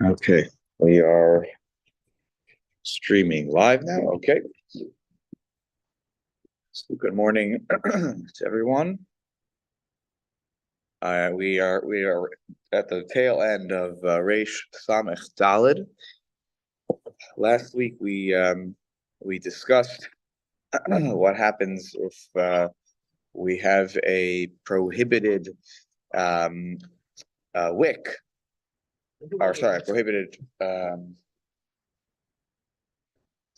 Okay, we are streaming live now. Okay. So good morning to everyone. We are at the tail end of Reish Samech Dalid. Last week we discussed what happens if we have a prohibited wick, or sorry, prohibited. Is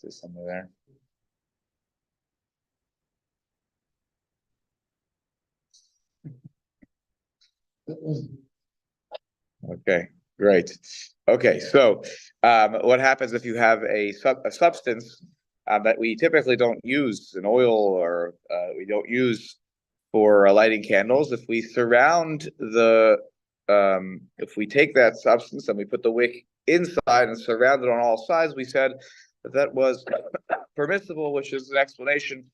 there something there? Okay, great. Okay, so what happens if you have a substance that we typically don't use, an oil, or we don't use for lighting candles? If we surround if we take that substance and we put the wick inside and surround it on all sides, we said that was permissible, which is an explanation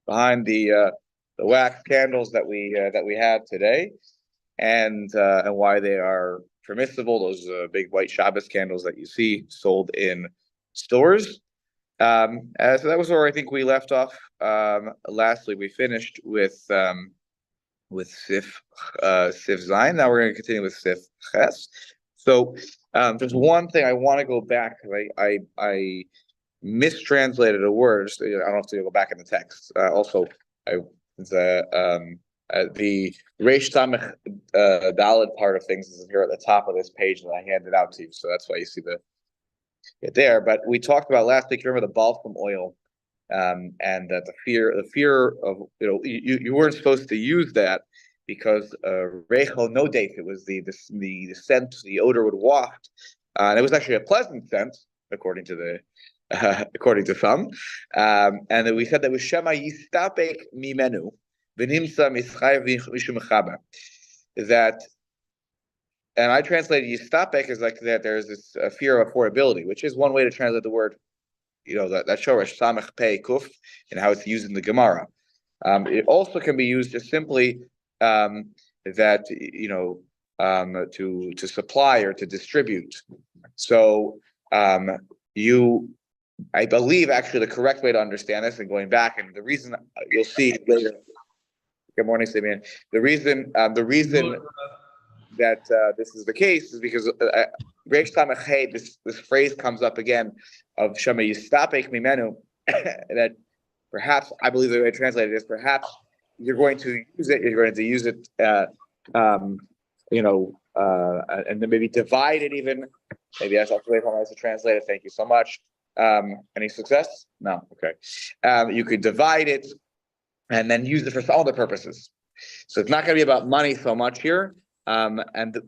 behind the wax candles that we had today, and why they are permissible. Those big white Shabbos candles that you see sold in stores. So that was where I think we left off. Lastly, we finished with Sif Zayin. Now we're going to continue with Sif Ches. So there's one thing I want to go back. I mistranslated a word. I don't have to go back in the text. Also, the Reish Samech Daled part of things is here at the top of this page that I handed out to you. So that's why you see it there. But we talked about last week. Remember the balsam oil, and that the fear of you weren't supposed to use that because Reichel no date. It was the scent, the odor would waft, and it was actually a pleasant scent according to some. And then we said that was Shema Yistapek Mimenu. That, and I translated Yistapek as like that there's this fear of affordability, which is one way to translate the word, that shoresh samech pei kuf, and how it's used in the Gemara. It also can be used just simply that to supply or to distribute. So I believe actually the correct way to understand this, and going back, and the reason you'll see later. Good morning, Simeon. The reason that this is the case is because this phrase comes up again of Shema Yistapek Mimenu, that perhaps, I believe the way I translated it is, perhaps you're going to use it, and then maybe divide it even. Maybe that's actually how I was to translate it. Thank you so much. Any success? No. Okay. You could divide it and then use it for some other purposes. So it's not going to be about money so much here. And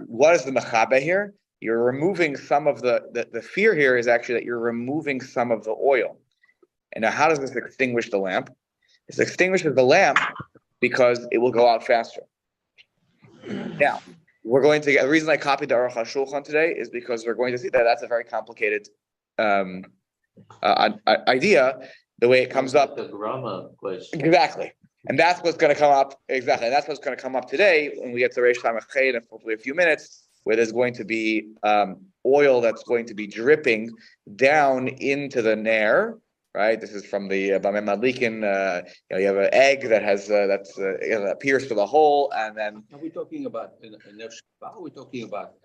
what is the mechabe here? You're removing some of the fear here is actually that you're removing some of the oil. And now how does this extinguish the lamp? This extinguishes the lamp because it will go out faster. Now, we're going to get, the reason I copied the Aruch HaShulchan today is because we're going to see that that's a very complicated idea, the way it comes up. The grammar question. Exactly. And that's what's going to come up. Exactly. And that's what's going to come up today when we get to Reish Samech Chet in hopefully a few minutes, where there's going to be oil that's going to be dripping down into the nair. Right. This is from the Bameh Madlikin. You have an egg that has that pierced through the hole, and then. Are we talking about are we talking about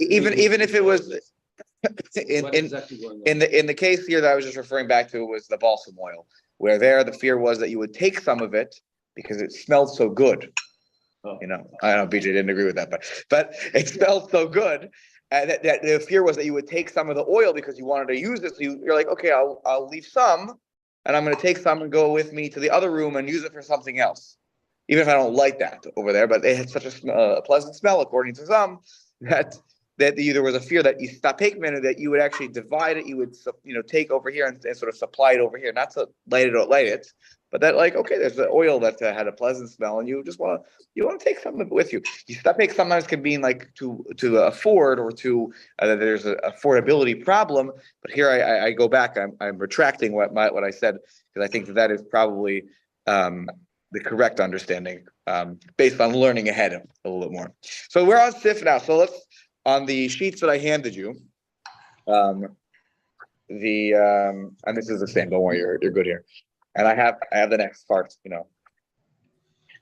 even if it was in the case here that I was just referring back to was the balsam oil, where there the fear was that you would take some of it because it smelled so good. Oh. I know BJ didn't agree with that, but it smelled so good. That the fear was that you would take some of the oil because you wanted to use it. So you're like, okay, I'll leave some, and I'm going to take some and go with me to the other room and use it for something else, even if I don't like that over there. But they had such a pleasant smell, according to some, that there was a fear that that you would actually divide it. You would take over here and sort of supply it over here, not to light it, but that okay, there's the oil that had a pleasant smell, and you just want to take some of it with you. Yistapek sometimes can mean to afford, or to there's an affordability problem. But here I go back. I'm retracting what I said, because I think that is probably the correct understanding based on learning ahead a little bit more. So we're on Sif now. So on the sheets that I handed you, and this is the same. Don't worry, you're good here. And I have the next part.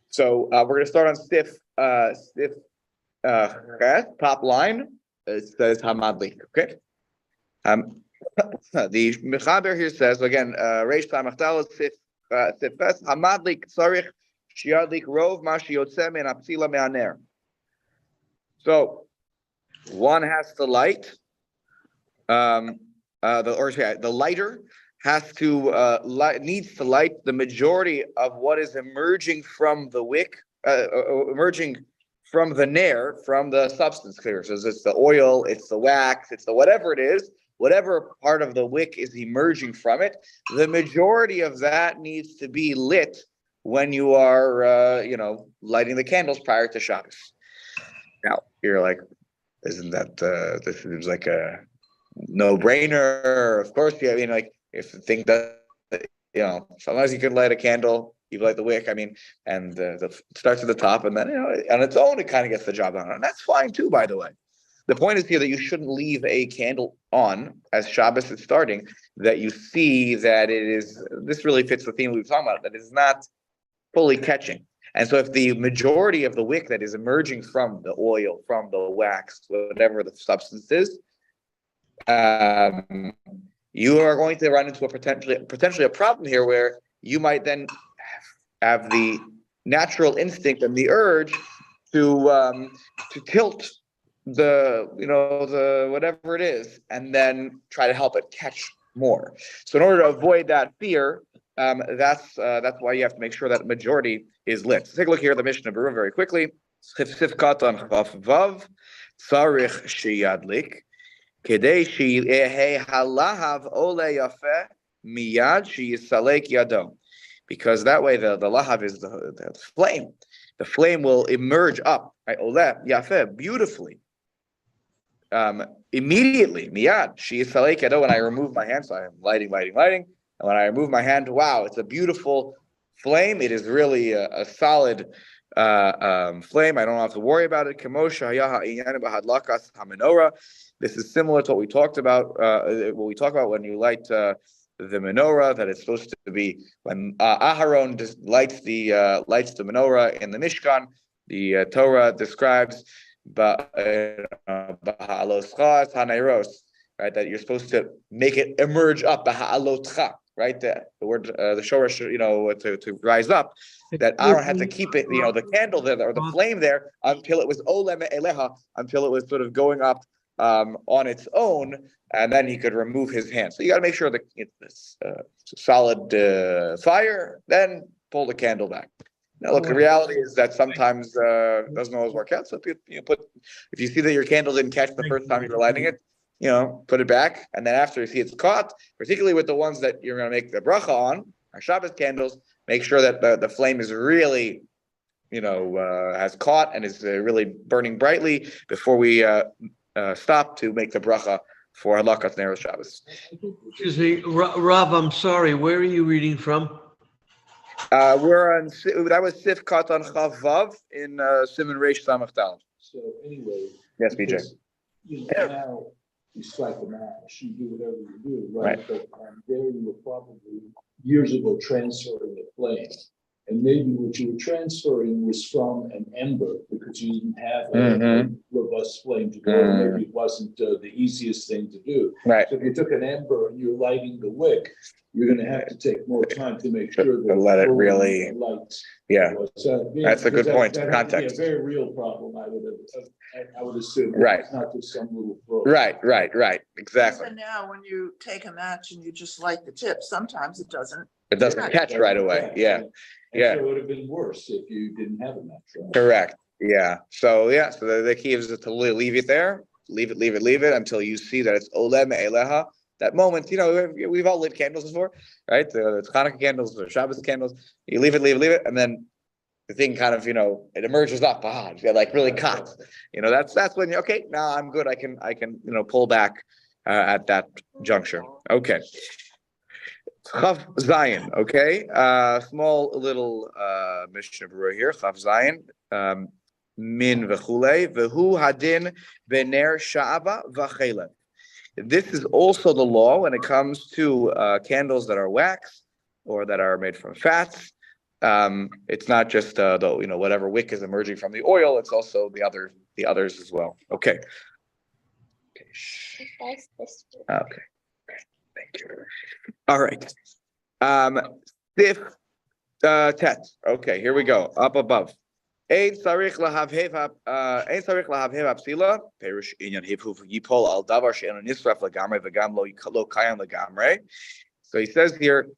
So we're going to start on stiff top line. It says Hamadlik. Okay. The Mechaber here says again, Reish Tamachtal Sif Fes Hamadlik Sarich Shiadlik Rov Mashi Yotzem and Apsila Me'aner. So one has to light. The lighter has to needs to light the majority of what is emerging from the wick, emerging from the nair, from the substance clear. So it's the oil, it's the wax, it's the whatever it is, whatever part of the wick is emerging from it. The majority of that needs to be lit when you are, lighting the candles prior to Shabbos. Now you're like, isn't that this seems like a no-brainer? Of course, yeah. I mean, like if the thing does, sometimes you can light a candle, you light the wick. I mean, and it starts at the top, and then on its own, it kind of gets the job done, and that's fine too. By the way, the point is here that you shouldn't leave a candle on as Shabbos is starting. That you see that it is. This really fits the theme we were talking about. That is not fully catching. And so if the majority of the wick that is emerging from the oil, from the wax, whatever the substance is, you are going to run into a potentially a problem here where you might then have the natural instinct and the urge to tilt the whatever it is and then try to help it catch more. So in order to avoid that fear, that's why you have to make sure that majority is lit. So take a look here at the Mishnah Berurah very quickly. Sifkat vav tzarich sheyadlik kedei sheyehe halahav ole yafeh miyad sheyisalek yado, because that way the lahav is the flame. The flame will emerge up. Ole yafeh, beautifully. Immediately, miyad sheyisalek yado. When I remove my hand, so I am lighting. And when I remove my hand, wow, it's a beautiful flame. It is really a solid flame. I don't have to worry about it. This is similar to what we talked about. What we talk about when you light the menorah, that it's supposed to be when Aharon lights the menorah in the Mishkan. The Torah describes right, that you're supposed to make it emerge up. Right, the word the shoresh, to rise up. That Aaron had to keep it, the candle there or the flame there until it was olem eleha, until it was sort of going up on its own, and then he could remove his hand. So you got to make sure that it's solid fire. Then pull the candle back. Now, look, the reality is that sometimes doesn't always work out. So if you see that your candle didn't catch the first time you were lighting it, put it back, and then after you see it's caught, particularly with the ones that you're going to make the bracha on, our Shabbos candles, make sure that the flame is really, has caught and is really burning brightly before we stop to make the bracha for Halakas Ner Shabbos. Excuse me, Rav, I'm sorry, where are you reading from? We're on, that was Sifkat on Chavav in Simon Reish Samach Dal. So anyway. Yes, BJ. Now you strike a match, you do whatever you do, right? But there you were probably years ago transferring a flame. And maybe what you were transferring was from an ember because you didn't have a robust flame to go. Maybe it wasn't the easiest thing to do. Right. So if you took an ember and you're lighting the wick, you're going to have to take more time to make sure that let it really lights. Yeah, that's a good point. Context. Be a very real problem. I would assume. Right. It's not just some little probe. Right. Exactly. And now, when you take a match and you just light the tip, sometimes it doesn't. It doesn't catch right away. Yeah. So it would have been worse if you didn't have a match. Right? Correct. Yeah. So the key is to leave it there. Leave it until you see that it's olem eleha. That moment, we've all lit candles before, right? The Hanukkah candles, the Shabbos candles. You leave it, and then the thing kind of, it emerges up. Like really caught. That's when okay, now I'm good. I can pull back at that juncture. Okay. Chav Zayin. Okay. Small little Mishnah Berurah here. Chav Zayin. min v'chulei, v'hu hadin bener sha'ava v'chelev. This is also the law when it comes to candles that are wax or that are made from fats. It's not just whatever wick is emerging from the oil. It's also the others as well. Okay. Okay. Thank you. All right. Sif tet. Okay, here we go. Up above. Ein sarich lahavhev apsila. Perish inyan hivhuv yipol al davar she'enu nisraf lagamre v'gam lo kayam lagamre. So he says here,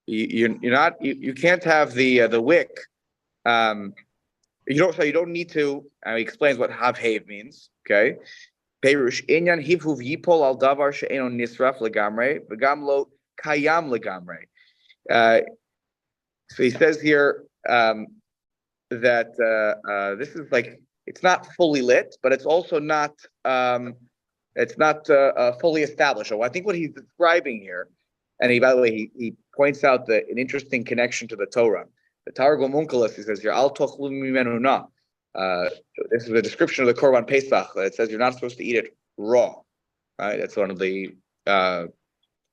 you can't have the wick. You don't need to. He explains what havhev means. Okay. Perish inyan hivhuv yipol al davar she'enu nisraf lagamre v'gam lo kayam lagamre. So he says here that this is like, it's not fully lit, but it's also not fully established. So I think what he's describing here, and by the way, he points out an interesting connection to the Torah. The Targum Onkelos, he says here, Al tochlu mimenu na. This is a description of the Korban Pesach. It says you're not supposed to eat it raw. Right? That's one of the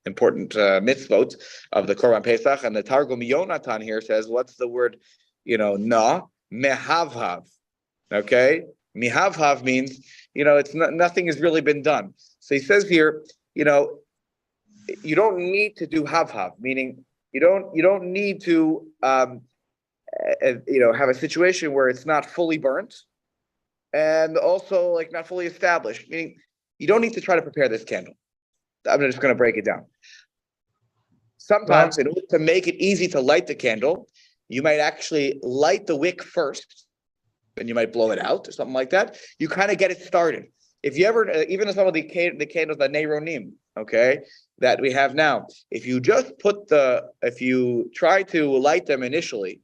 important mitzvot of the Korban Pesach. And the Targum Yonatan here says, what's the word, na, mehavhav. Okay? Mehavhav means, it's nothing has really been done. So he says here, you don't need to do havhav, meaning you don't need to, have a situation where it's not fully burnt and also like not fully established, meaning you don't need to try to prepare this candle. I'm just going to break it down. Sometimes, in order to make it easy to light the candle, you might actually light the wick first, then you might blow it out or something like that. You kind of get it started. If you ever, even some of the candles, the Neironim, okay, that we have now, if you try to light them initially,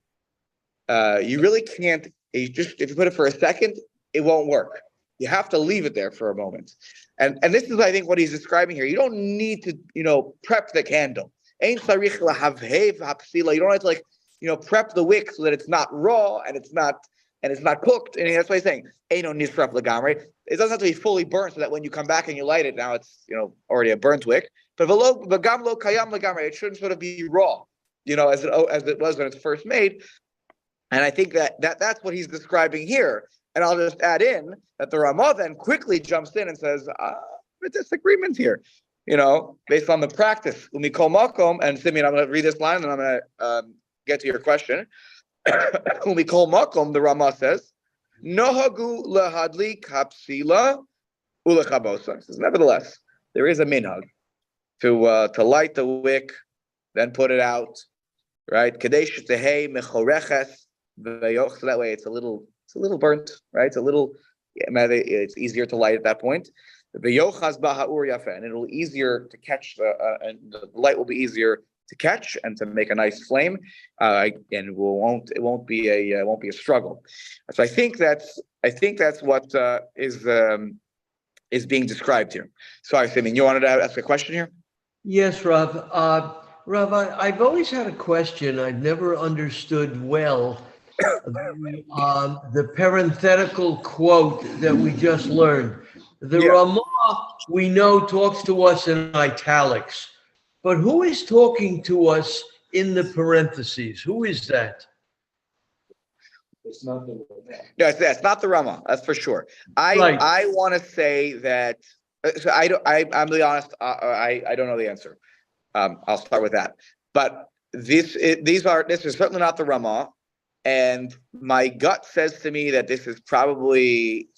you really can't. If you put it for a second, it won't work. You have to leave it there for a moment. And this is, I think, what he's describing here. You don't need to, prep the candle. You don't have to prep the wick so that it's not raw and it's not cooked. And that's why he's saying, it doesn't have to be fully burnt so that when you come back and you light it, now it's, already a burnt wick. But it shouldn't sort of be raw, as it was when it's first made. And I think that's what he's describing here. And I'll just add in that the Ramah then quickly jumps in and says, a disagreement here, based on the practice. Umikol makom, and Simeon, I'm going to read this line and I'm going to get to your question. Umikol makom, the Ramah says, Nohagu lahadlik hapsila ulechabosa. Says, nevertheless, there is a minhag to light the wick, then put it out, right? Kadesh tehei mechoreches v'yoch. So that way it's a little burnt, right? It's easier to light at that point. V'yochaz ba'ha'ur yafeh, and it'll easier to catch and the light will be easier to catch and to make a nice flame, and it won't be a struggle. So I think that's what is being described here. Sorry, Simeon, you wanted to ask a question here? Yes, Rav. Rav, I've always had a question. I've never understood well the parenthetical quote that we just learned. The Ramah, we know, talks to us in italics, but who is talking to us in the parentheses? Who is that? It's not the Ramah. No, it's not the Ramah. That's for sure. I want to say that. So I'm be honest. I don't know the answer. I'll start with that. But this is certainly not the Ramah, and my gut says to me that this is probably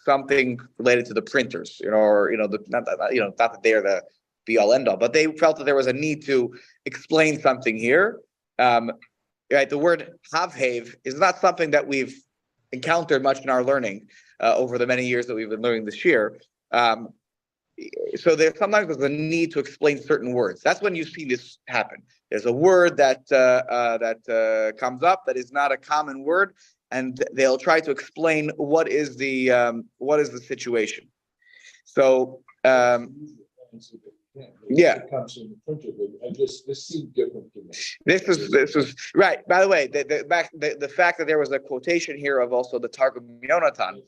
something related to the printers, not that they are the be all end all, but they felt that there was a need to explain something here. Right, the word havhev is not something that we've encountered much in our learning over the many years that we've been learning this year. So sometimes there's a need to explain certain words. That's when you see this happen. There's a word that comes up that is not a common word, and they'll try to explain what is the situation. So Yeah. It comes in the printer, but this seemed different to me. This was right. By the way, the fact that there was a quotation here of also the Targum Yonatan,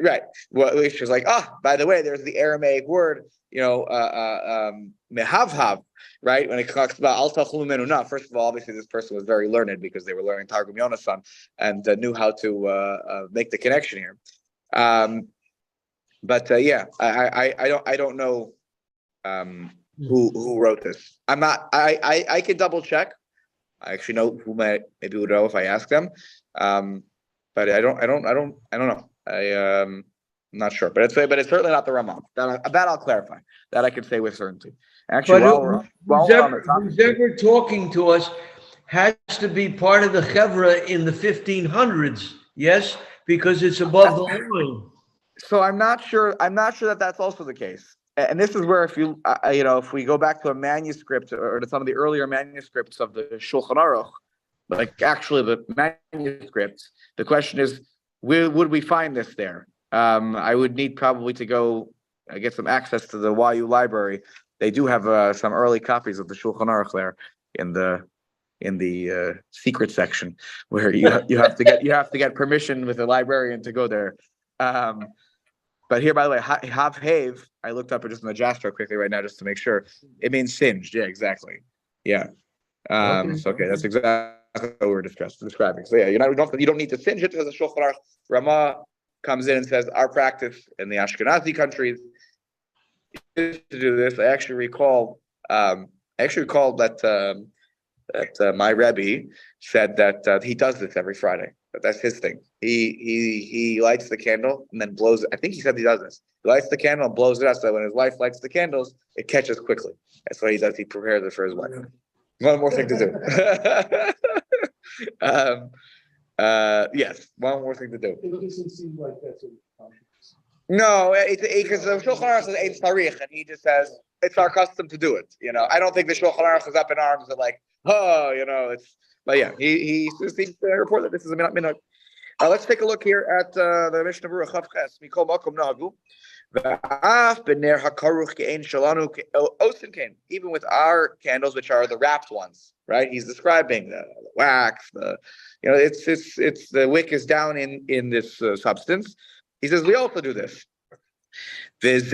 right? Well, which was like, by the way, there's the Aramaic word, mehavhav, right? When it talks about al tachlu menuna. First of all, obviously this person was very learned because they were learning Targum Yonatan and knew how to make the connection here. I don't know who wrote this. I'm not. I can double check. I actually know who maybe would know if I ask them, but I don't know. I'm not sure, but it's certainly not the Ramah. That I'll clarify. That I can say with certainty. Actually, who's ever talking to us has to be part of the chevra in the 1500s. Yes, because it's above the line. So I'm not sure that that's also the case. And this is where, if if we go back to a manuscript or to some of the earlier manuscripts of the Shulchan Aruch, like actually the manuscripts, the question is, where would we find this there? I would need probably to go get some access to the YU library. They do have some early copies of the Shulchan Aruch there in the secret section, where you have to get permission with the librarian to go there. But here, by the way, hav-hav, I looked up it just in the Jasper quickly right now just to make sure. It means singed. Yeah, exactly. Yeah. Okay, that's exactly what we're describing. So yeah, you don't need to singe it because the Shulchan Aruch Ramah comes in and says our practice in the Ashkenazi countries is to do this. I actually recall that my Rebbe said that he does this every Friday. That's his thing. He lights the candle and then blows it. I think he said he does this. He lights the candle and blows it out so that when his wife lights the candles, it catches quickly. That's what he does. He prepares it for his wife. One more thing to do. Yes, one more thing to do. It doesn't seem like that's a No, because the Shulchan Aruch says ein tzarich, and he just says it's our custom to do it. I don't think the Shulchan Aruch is up in arms and like, it's. But yeah, he seems to report that this is a minhag. Let's take a look here at the Mishnah Berurah Chav Ches. Mikol makom nahagu v'af b'ner hakaruch ke'ein shalanu osin kain. Even with our candles, which are the wrapped ones, right? He's describing the wax. It's the wick is down in this substance. He says we also do this. And this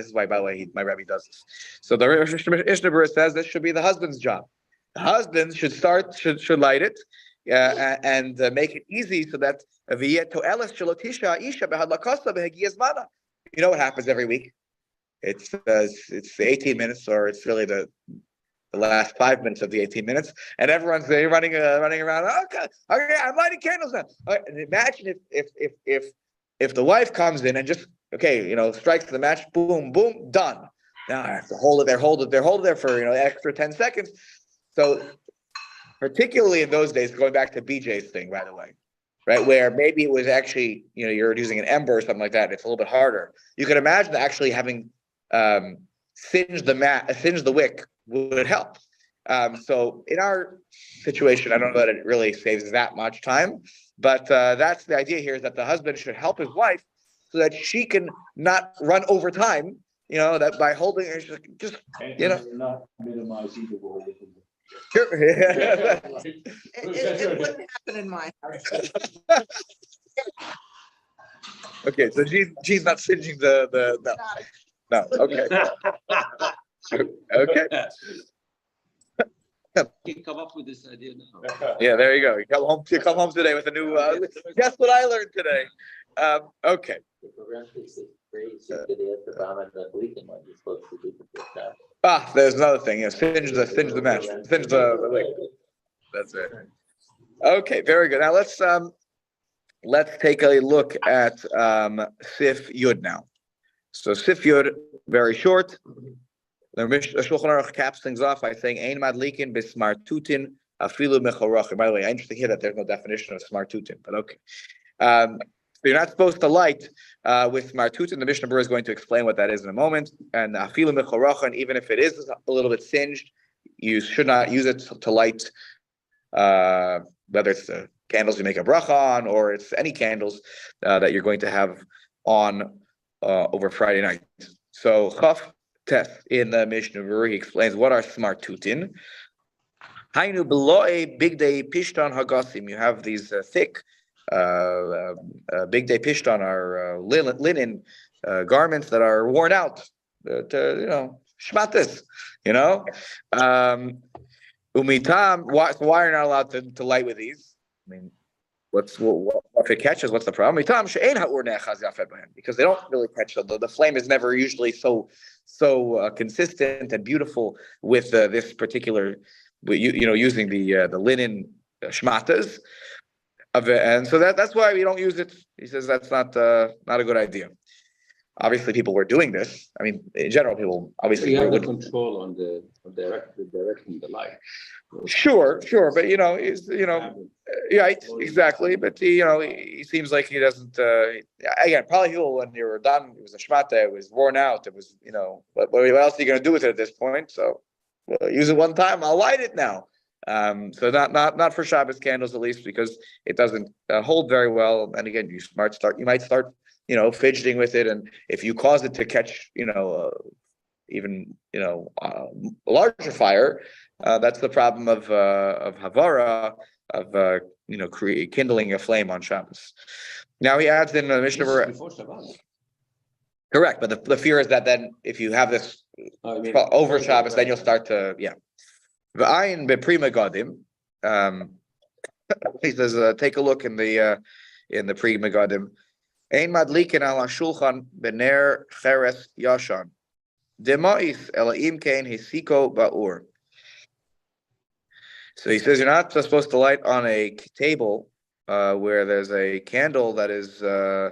is why, by the way, my Rebbe does this. So the Mishnah Berurah says this should be the husband's job. The husband should light it and make it easy so that you know what happens every week. It's 18 minutes, or it's really the last 5 minutes of the 18 minutes, and everyone's running around. Okay, I'm lighting candles now. And imagine if the wife comes in and just strikes the match, boom, boom, done. Now I have to hold it there for extra 10 seconds. So particularly in those days, going back to BJ's thing, by the way, right, where maybe it was actually you're using an ember or something like that, it's a little bit harder. You can imagine actually having singed the wick would help. So in our situation, I don't know that it really saves that much time, but that's the idea here, is that the husband should help his wife so that she can not run over time, that by holding her, just not minimize either role. Sure. It wouldn't happen in my house. Okay, so she's not singeing the no. Okay. Okay. You come up with this idea now. Yeah, there you go. You come home today with a new. Guess what I learned today? Okay. There's another thing. Singe the mesh, singe the wick. That's it. Okay, very good. Now let's take a look at Sif Yud now. So Sif Yud, very short. The Shulchan Aruch caps things off by saying Ein madlikin bismartutin afilu mechorachim. By the way, interesting here that there's no definition of smartutin, but okay. So you're not supposed to light with smartutin. The Mishnah Berurah is going to explain what that is in a moment. And afilu mechorachim, even if it is a little bit singed, you should not use it to light, whether it's the candles you make a bracha on, or it's any candles that you're going to have on over Friday night. So Chaf Tes in the Mishnah Berurah, he explains what are smartutin. Hainu beloe big day pishtan hagasim. You have these thick big day pishtan are linen garments that are worn out. Shmatis, Umitam, why are you not allowed to light with these? I mean, what if it catches? What's the problem? Because they don't really catch. The flame is never usually so consistent and beautiful with this particular, using the linen shmatas. And so that's why we don't use it. He says that's not a good idea. Obviously, people were doing this. I mean, in general, people obviously You have the would control on the direction of the light. Sure, but right, exactly. But he seems like he doesn't. Again, probably people when they were done, it was a shmata, it was worn out, it was What else are you going to do with it at this point? So use it one time. I'll light it now. So not for Shabbos candles at least because it doesn't hold very well. And again, you might start fidgeting with it, and if you cause it to catch even a larger fire, that's the problem of havara, of kindling a flame on Shabbos. Now he adds in the Mishnah Before Shabbat. Correct, but the fear is that then if you have this over Shabbos, then you'll start to V'ayin beprima gadim. He says, take a look in the prima gadim. Ein madlikin ala shulchan bener cheres yashan. Demais elaim kein hisiko ba'ur. So he says you're not supposed to light on a table where there's a candle that is, the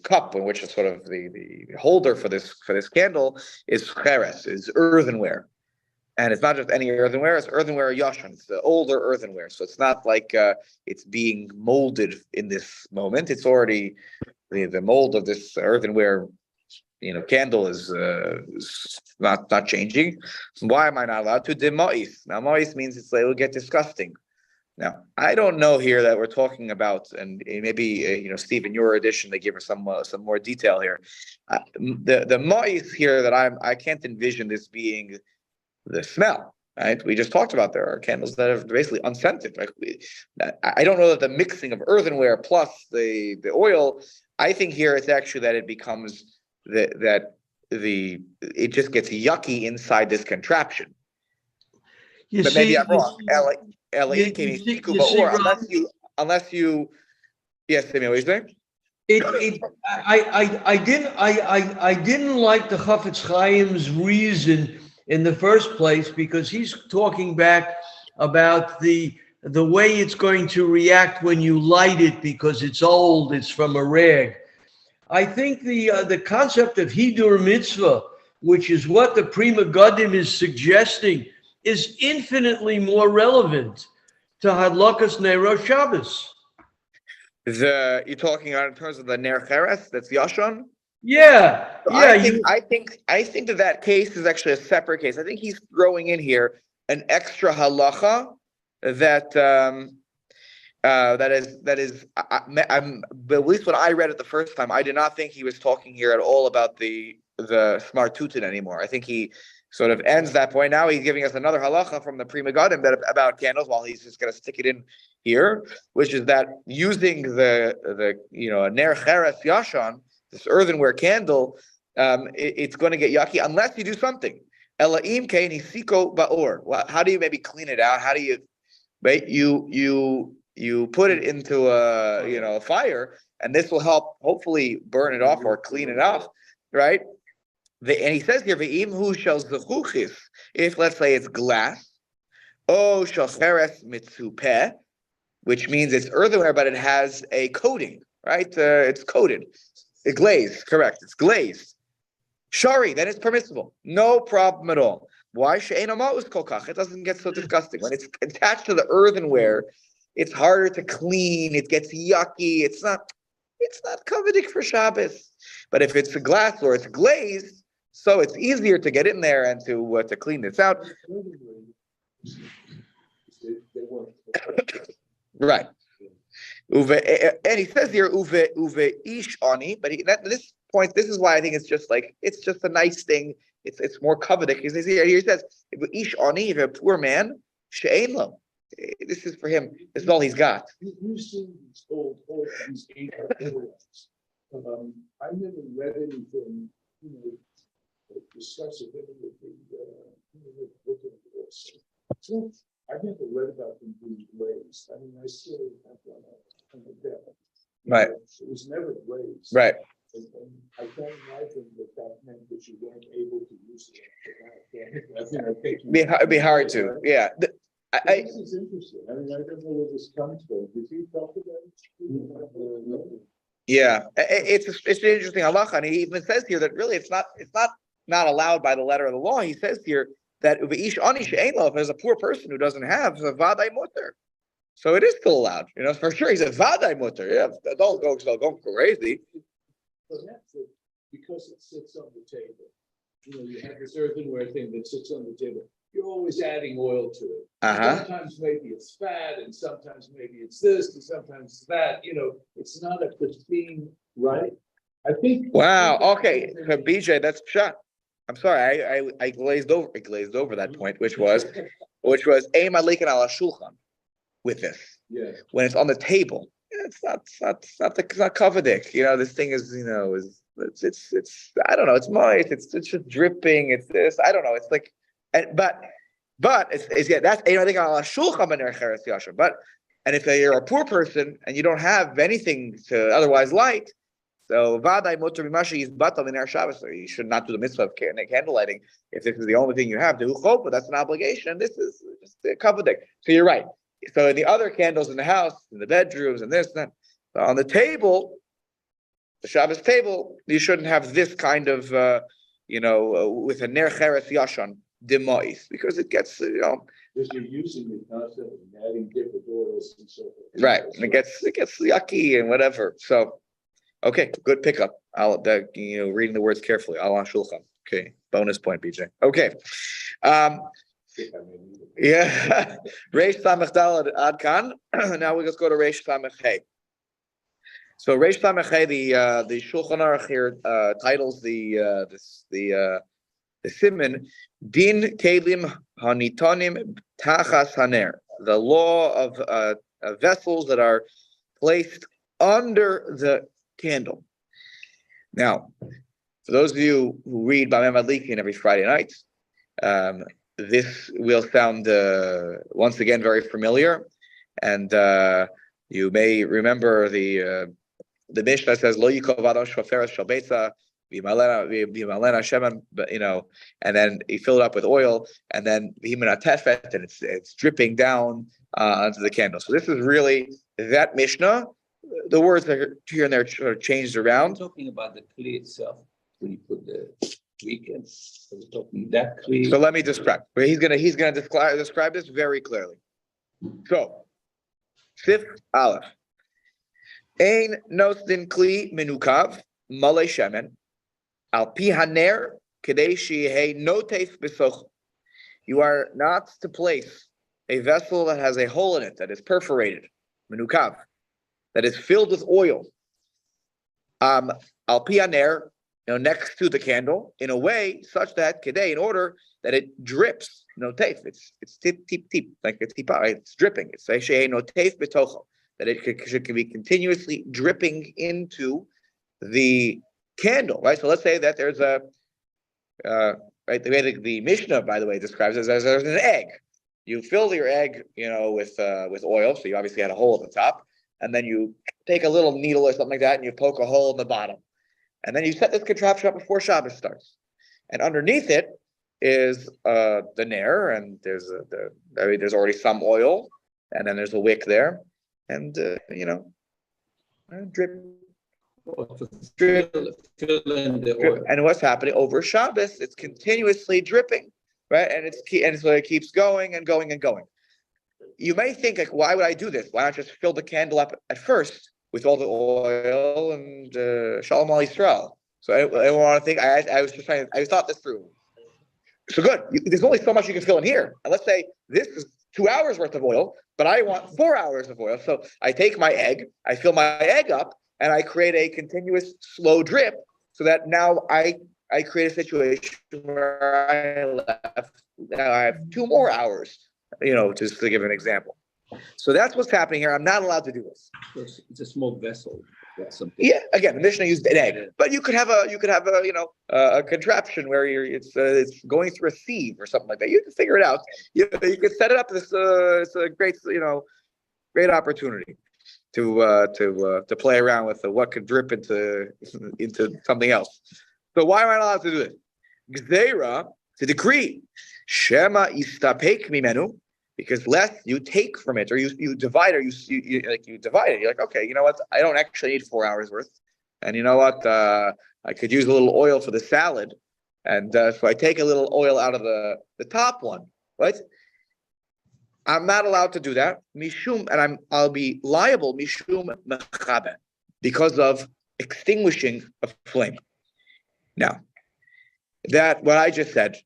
cup in which is sort of the holder for this candle is cheres, is earthenware. And it's not just any earthenware, it's earthenware yashan. It's the older earthenware. So it's not like it's being molded in this moment. It's already, the mold of this earthenware candle is not changing. So why am I not allowed to? Demais. Now, mais means it will get disgusting. Now, I don't know here that we're talking about, and maybe Steve, in your edition, they give us some more detail here. The mais here that I can't envision this being the smell. Right? We just talked about there are candles that are basically unscented. Right? I don't know that the mixing of earthenware plus the oil. I think here it's actually that it becomes it just gets yucky inside this contraption. But maybe I'm wrong. Unless you, yes, Sammy, what are you saying? I didn't like the Chafetz Chaim's reason in the first place because he's talking back about the way it's going to react when you light it because it's old, it's from a rag. I think the concept of Hidur Mitzvah, which is what the Prima Gadim is suggesting, is infinitely more relevant to Hadlakas Neiro Shabbos. You're talking about in terms of the Ner Cheres, that's Yashon? Yeah. I think that case is actually a separate case. I think he's throwing in here an extra halacha that is. But at least when I read it the first time, I did not think he was talking here at all about the smartutin anymore. I think he sort of ends that point. Now he's giving us another halacha from the Prima Gadim about candles, while he's just going to stick it in here, which is that using the Ner Cheres Yashan, this earthenware candle, it's going to get yucky unless you do something. Elaim kein hisiko ba'or. How do you maybe clean it out? How do you, right? You put it into a fire, and this will help hopefully burn it off or clean it off, right? And he says here, ve'imhu shel zechuchis, if let's say it's glass, o shel cheres mitzupeh, which means it's earthenware, but it has a coating, right? It's coated. It's glazed, correct. It's glazed. Shari, then it's permissible. No problem at all. Why? It doesn't get so disgusting. When it's attached to the earthenware, it's harder to clean. It gets yucky. It's not coveted for Shabbos. But if it's a glass or it's glazed, so it's easier to get in there and to clean this out. Right. And he says here uve ish ani, but this point, this is why I think it's just a nice thing. It's more coveted. He says he says ish ani, if a poor man she'ein lo. This is for him. This is all he's got. You've seen these old these ancient poems. I never read anything, discuss it with the book of this. So I never read about them being raised. I mean, I still have one on the deck. Right. It was never raised. Right. And I can't imagine that meant that you weren't able to use it. It'd be hard to, yeah. This is interesting. I mean, I don't know where this comes from. Did you talk about it? Yeah, it's an interesting halacha, and he even says here that really it's not allowed by the letter of the law. He says here that if there's a poor person who doesn't have a vaday mutter, so it is still allowed. For sure. He said vaday mutter. Yeah, don't go crazy. Perhaps because it sits on the table. You have this earthenware thing that sits on the table. You're always adding oil to it. Sometimes maybe it's fat, and sometimes maybe it's this, and sometimes it's that. It's not a pristine, right? I think. Wow. Okay, BJ, that's shot. I'm sorry, I glazed over that point, which was aim alikin ala shulchan with this. Yeah. When it's on the table, it's not covedik. This thing is it's I don't know. It's moist. It's just dripping. It's this. I don't know. It's like. But it's that's I think on shulchan. But and if you're a poor person and you don't have anything to otherwise light, so vaday mutar b'mashi is batal in our Shabbos. So you should not do the mitzvah of candle lighting if this is the only thing you have. To but that's an obligation. This is just a covedik. So you're right. So in the other candles in the house, in the bedrooms, and this and that, so on the table, the Shabbos table, you shouldn't have this kind of with a ner cheres yashan. Demois, because it gets because you're using it constantly, adding different oils and so forth. Right, and it gets yucky and whatever. So, okay, good pickup. Reading the words carefully. Al shulchan. Okay, bonus point, BJ. Okay, yeah. Reish Samech Daled Ad Kan. Now we just go to Reish Samech Hey. So Reish Samech Hey, the Shulchan Aruch here titles the siman Din Kelim Hanitonim Tachas Haner, the law of vessels that are placed under the candle. Now, for those of you who read Bameh Madlikin every Friday night, this will sound once again very familiar, and you may remember the Mishnah says Lo Yikov Adam Shoferes Shal Beitza. But and then he filled it up with oil, and then and it's dripping down onto the candle. So this is really that Mishnah. The words are here and there sort of changed around. I'm talking about the kli itself when you put the weekend. Are we talking that kli? So let me describe. He's gonna describe this very clearly. So, Sif Aleph. Ein nosdin kli menukav malei shemen. Al pi haner kadeshi he noteif besoch. You are not to place a vessel that has a hole in it, that is perforated, menukav, that is filled with oil. Al pi haner, next to the candle, in a way such that kadei, in order that it drips. Noteif, it's tip, like it's tipa, right? It's dripping. It's shehe noteif betocho, that it can be continuously dripping into the candle, right? So let's say that there's a right. The way the Mishnah, by the way, describes it as there's an egg. You fill your egg, with oil. So you obviously had a hole at the top, and then you take a little needle or something like that, and you poke a hole in the bottom, and then you set this contraption up before Shabbos starts. And underneath it is the nair, and there's already some oil, and then there's a wick there, and drip. And what's happening over Shabbos? It's continuously dripping, right? And so it keeps going and going and going. You may think, like, why would I do this? Why not just fill the candle up at first with all the oil and Shalom Al Yisrael? So I want to think. I thought this through. So good. There's only so much you can fill in here. And let's say this is 2 hours worth of oil, but I want 4 hours of oil. So I take my egg, I fill my egg up, and I create a continuous slow drip so that now I create a situation where now I have 2 more hours, just to give an example. So that's what's happening here. I'm not allowed to do this. It's a small vessel. Something. Yeah, again, the Mishnah used an egg, but you could have a contraption where it's going through a sieve or something like that. You can figure it out. You could set it up. It's a great great opportunity to play around with what could drip into something else. So why am I not allowed to do it? Gzeira, to decree, Shema istapek mimenu. Because less you take from it, or you divide, or you divide it. You're like, okay, you know what? I don't actually need 4 hours worth, and you know what? I could use a little oil for the salad, and so I take a little oil out of the top one, right? I'm not allowed to do that, mishum, and I'll be liable mishum mechabe, because of extinguishing a flame. Now, that what I just said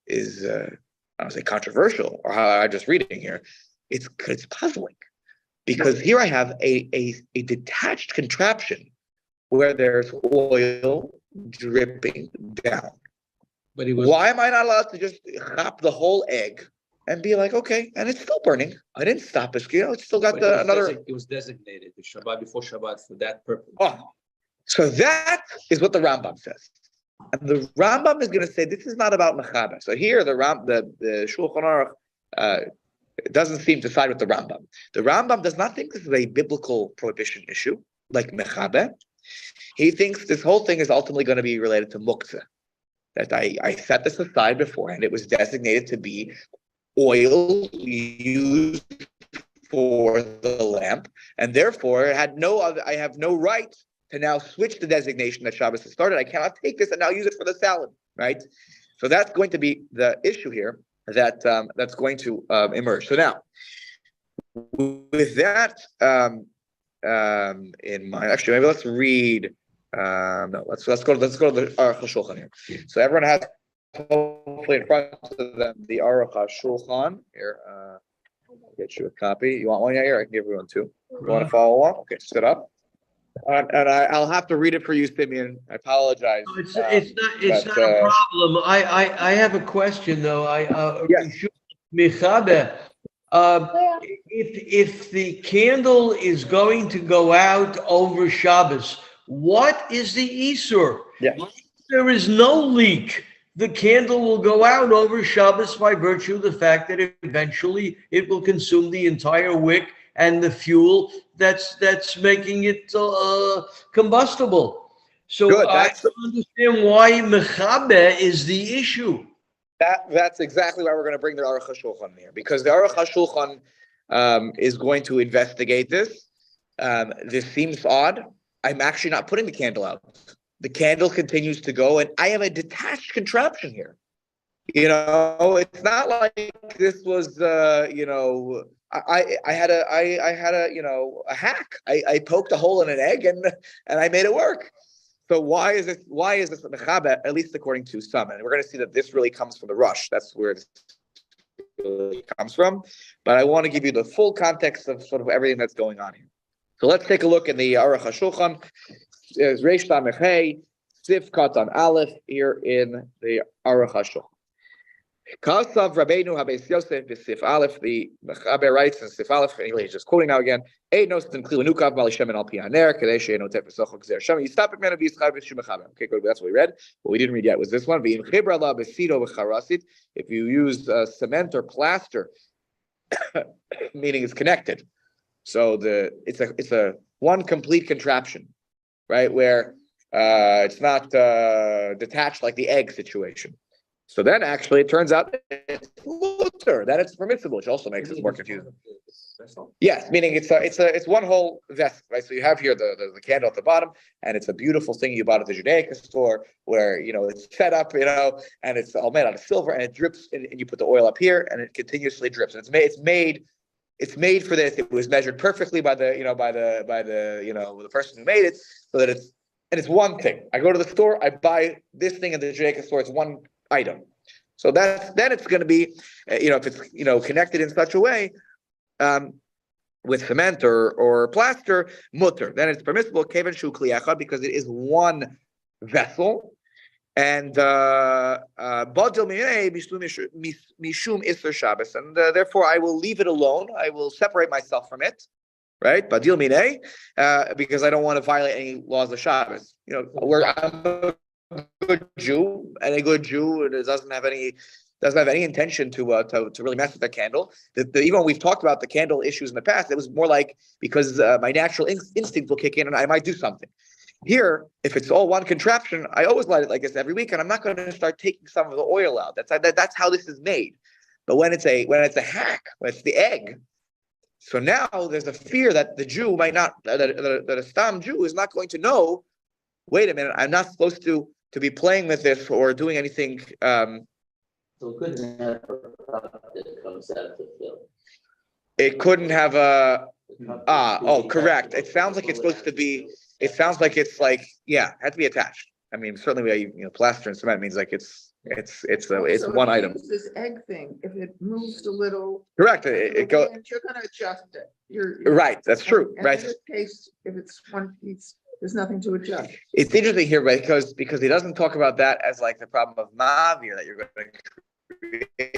is I don't say controversial, or how I'm just reading here. It's puzzling, because here I have a detached contraption where there's oil dripping down. But why am I not allowed to just chop the whole egg and be like, okay, and it's still burning? I didn't stop it. It's still got another. It was designated the Shabbat before Shabbat for that purpose. Oh, so that is what the Rambam says. And the Rambam is going to say this is not about mechaber. So here the Shulchan Aruch doesn't seem to side with the Rambam. The Rambam does not think this is a biblical prohibition issue like mechaber. He thinks this whole thing is ultimately going to be related to muktzah. That I set this aside beforehand. It was designated to be oil used for the lamp, and therefore I have no right to now switch the designation that Shabbos has started. I cannot take this and now use it for the salad, right? So that's going to be the issue here that's going to emerge. So now, with that in mind, actually, maybe let's read. Let's go to the Aruch HaShulchan here. So everyone has hopefully in front of them the Aruch HaShulchan here. I'll get you a copy. You want one? Yeah, here I can give you one too. You want to follow along? Okay, sit up. And I'll have to read it for you, Simeon. I apologize. It's not a problem. I have a question though. Yes. Mechaber, if the candle is going to go out over Shabbos, what is the Isur? Yeah. If there is no leak, the candle will go out over Shabbos by virtue of the fact that eventually it will consume the entire wick and the fuel that's making it combustible. So Good, I don't understand why mechaber is the issue. That's exactly why we're going to bring the Aruch HaShulchan here, because the Aruch HaShulchan is going to investigate this. This seems odd. I'm actually not putting the candle out. The candle continues to go, and I have a detached contraption here. It's not like this was I had a hack. I poked a hole in an egg and I made it work. So why is this mechaber, at least according to some? And we're going to see that this really comes from the Rush. That's where this really comes from. But I want to give you the full context of sort of everything that's going on here. So let's take a look in the Aruch HaShulchan. There's Reish Tamech Hey, Sif Katan Aleph here in the Aruch HaShulchan. Kasav Rabbeinu Habes Yosef b'Sif Aleph. The Mechaber writes in Sif Aleph, and he's just quoting now again. Ein nosten kli lenukav bal shemen al pi haner kadei she'eno tef v'socho gzer shem yistapek menu v'yischar v'shu mechaber. Okay, good. That's what we read. What we didn't read yet was this one. V'im chibra la b'sido v'charasit. If you use cement or plaster, meaning it's connected. So it's a one complete contraption, right? Where it's not detached like the egg situation. So then actually it turns out it's mutter, that it's permissible, which also makes it more confusing. Yes, meaning it's one whole vessel, right? So you have here the candle at the bottom, and it's a beautiful thing you bought at the Judaica store where it's set up, and it's all made out of silver, and it drips, and you put the oil up here, and it continuously drips. And it's made for this. It was measured perfectly by the person who made it, so that it's one thing. I go to the store, I buy this thing in the Judaica store. It's one item. So then it's going to be, if it's, connected in such a way, with cement or plaster, mutter. Then it's permissible, kevan shu kli echad, because it is one vessel. And badil minei mishum iser Shabbos, and therefore I will leave it alone. I will separate myself from it, right? Badil minei, because I don't want to violate any laws of Shabbos. Where I'm a good Jew, and a good Jew doesn't have any intention to really mess with the candle. Even when we've talked about the candle issues in the past, it was more like because my natural instinct will kick in and I might do something. Here, if it's all one contraption, I always light it like this every week, and I'm not going to start taking some of the oil out. That's how this is made. But when it's a hack, when it's the egg, so now there's a fear that the Jew might not, that a stam Jew is not going to know. Wait a minute, I'm not supposed to be playing with this or doing anything. So it couldn't have a cup that comes out of the film. It couldn't have a. Correct. It sounds like it's supposed to be. It sounds like it's it had to be attached. I mean, certainly, plaster and cement means like it's So one item. use this egg thing, if it moves a little. Correct. It goes. You're gonna adjust it. You're Right. That's true. and Right. in this case, if it's one piece, there's nothing to adjust. It's interesting here, right? Because he doesn't talk about that as like the problem of mavir, that you're going to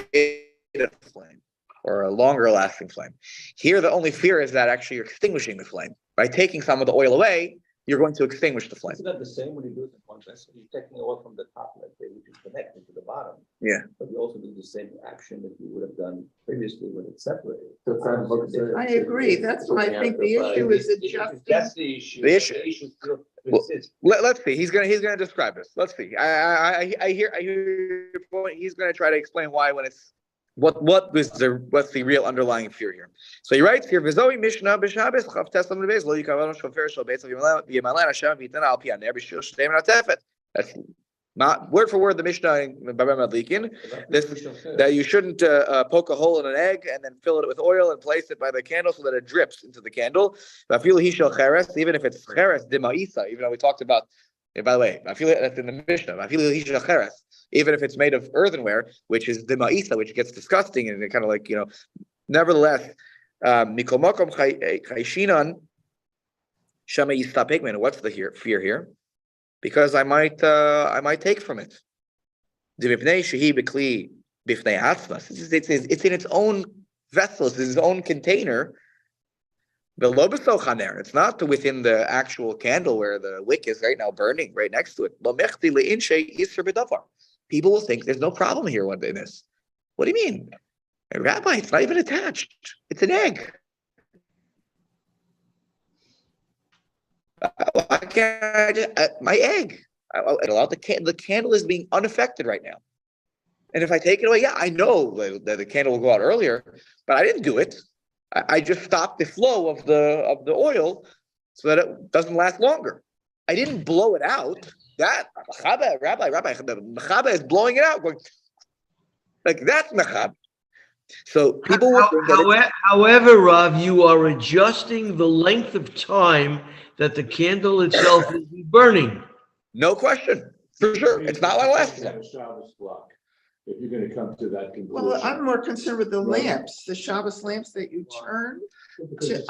create a flame or a longer lasting flame. Here, the only fear is that actually you're extinguishing the flame. By taking some of the oil away, you're going to extinguish the flame. Isn't that the same when you do it in one vessel? You're taking oil from the top, let's say, which is connected to the bottom. Yeah. But you also do the same action that you would have done previously when it's separated. I agree. That's why I think the issue is adjusting. That's the issue. The issue. Still Well, persists. Let's see. He's gonna describe this. Let's see. I hear your point. He's gonna try to explain why when it's what's the real underlying fear here. So he writes here, V'zoi Mishnah b'Shabbos chav teslam lebeis lo yikavan shofer shel beis v'yimalan Hashem v'yitana al pi haner b'shil shtei menatefet. That's not word for word the Mishnah in Baba Madlikin. That you shouldn't poke a hole in an egg and then fill it with oil and place it by the candle so that it drips into the candle. Even if it's cheres demaisa, even though we talked about. By the way, I feel that's in the Mishnah. Even if it's made of earthenware, which is the ma'isa, which gets disgusting and kind of like, nevertheless, mikomokom chayshinan shama yistapik. What's the fear here? Because I might take from it. It's in its own vessel, it's its own container. It's not within the actual candle where the wick is right now burning right next to it. People will think there's no problem here in this. What do you mean? Hey, Rabbi, it's not even attached. It's an egg. Why can't I just, my egg? The candle is being unaffected right now. And if I take it away, I know that the candle will go out earlier, but I didn't do it. I just stopped the flow of the oil so that it doesn't last longer. I didn't blow it out. That Rabbi, Mechaba is blowing it out, going like that's Mechab. So people will think that however, Rav, you are adjusting the length of time that the candle itself will be burning. No question, for sure. It's not going to last long. Shabbos block, if you're going to come to that conclusion. Well, I'm more concerned with the lamps, the Shabbos lamps that you turn.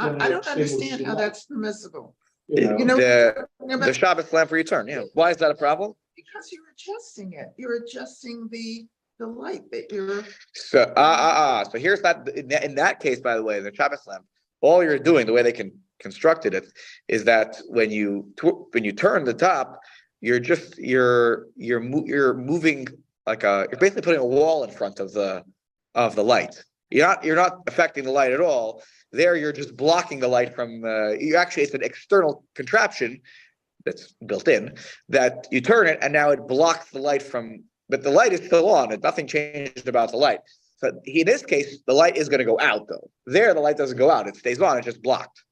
I don't understand how that's permissible. The Shabbos lamp for return. Yeah. Why is that a problem? Because you're adjusting it. You're adjusting the light that you're. So So here's that. In that case, by the way, the Shabbos lamp, all you're doing, the way they constructed it, is that when you turn the top, you're moving you're basically putting a wall in front of the light. You're not affecting the light at all. There, you're just blocking the light from. It's an external contraption that's built in that you turn it, and now it blocks the light from. But the light is still on. Nothing changed about the light. So in this case, the light is going to go out though. There, the light doesn't go out; it stays on. It's just blocked.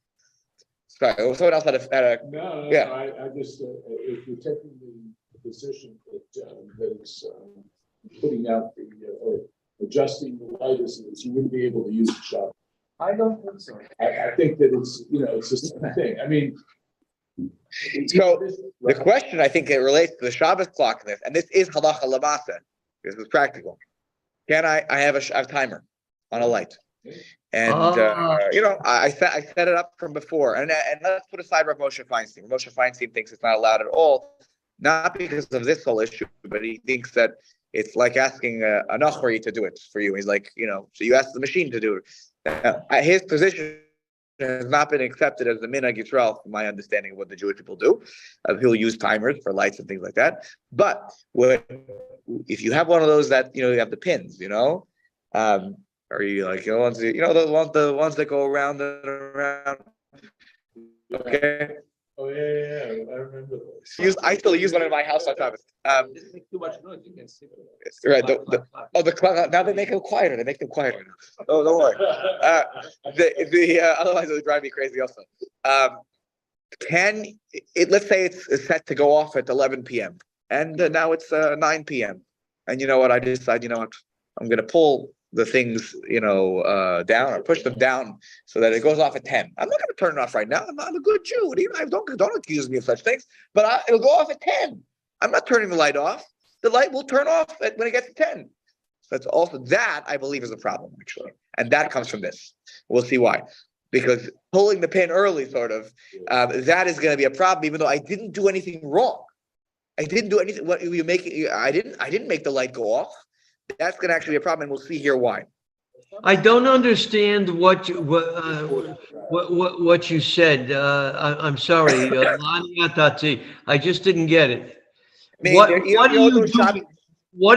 Sorry, someone else had a. No, yeah. I just if you're taking the position that it's putting out or adjusting the light as you wouldn't be able to use the shop. I don't think so. I think that it's the same thing. I mean, so the question, I think it relates to the Shabbos clock in this, and this is halacha lamasa. This is practical. I have a timer on a light. And, Ah. I set it up from before. And let's put aside Rav Moshe Feinstein. Moshe Feinstein thinks it's not allowed at all, not because of this whole issue, but he thinks that it's like asking a Nachori to do it for you. He's like, so you ask the machine to do it. His position has not been accepted as the minhag Yisrael, from my understanding of what the Jewish people do. He'll use timers for lights and things like that. But if you have one of those that you have the pins, or you like the ones the ones that go around and around. Okay. Oh, yeah, I remember those. I still use one in my house on Shabbos. This makes too much noise, you can see. Right. The clock. Now they make them quieter. They make them quieter. Oh, don't worry. Otherwise it would drive me crazy. Also, let's say it's set to go off at 11 p.m. and now it's 9 p.m. And you know what? I decide. I'm going to pull the things, down or push them down so that it goes off at 10. I'm not going to turn it off right now. I'm a good Jew. Don't accuse me of such things. But it'll go off at 10. I'm not turning the light off. The light will turn off when it gets to 10. So that's also that I believe is a problem actually, and that comes from this. We'll see why. Because pulling the pin early, sort of, that is going to be a problem. Even though I didn't do anything wrong, I didn't do anything. What you make? I didn't make the light go off. That's going to actually be a problem, and we'll see here why. I don't understand what you said. I'm sorry, Lani Atati. I just didn't get it. What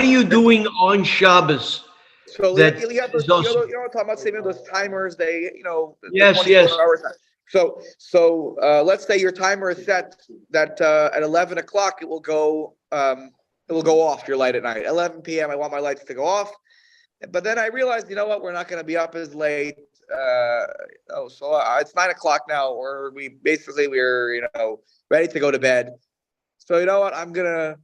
are you doing on Shabbos? So that you have those, is also- talking about saving those timers. They, Yes, the yes. 24 hours. So let's say your timer is set that at 11 o'clock it will go off your light at night. 11 p.m. I want my lights to go off, but then I realized, we're not going to be up as late. It's 9 o'clock now, or we're ready to go to bed. So you know what? I'm gonna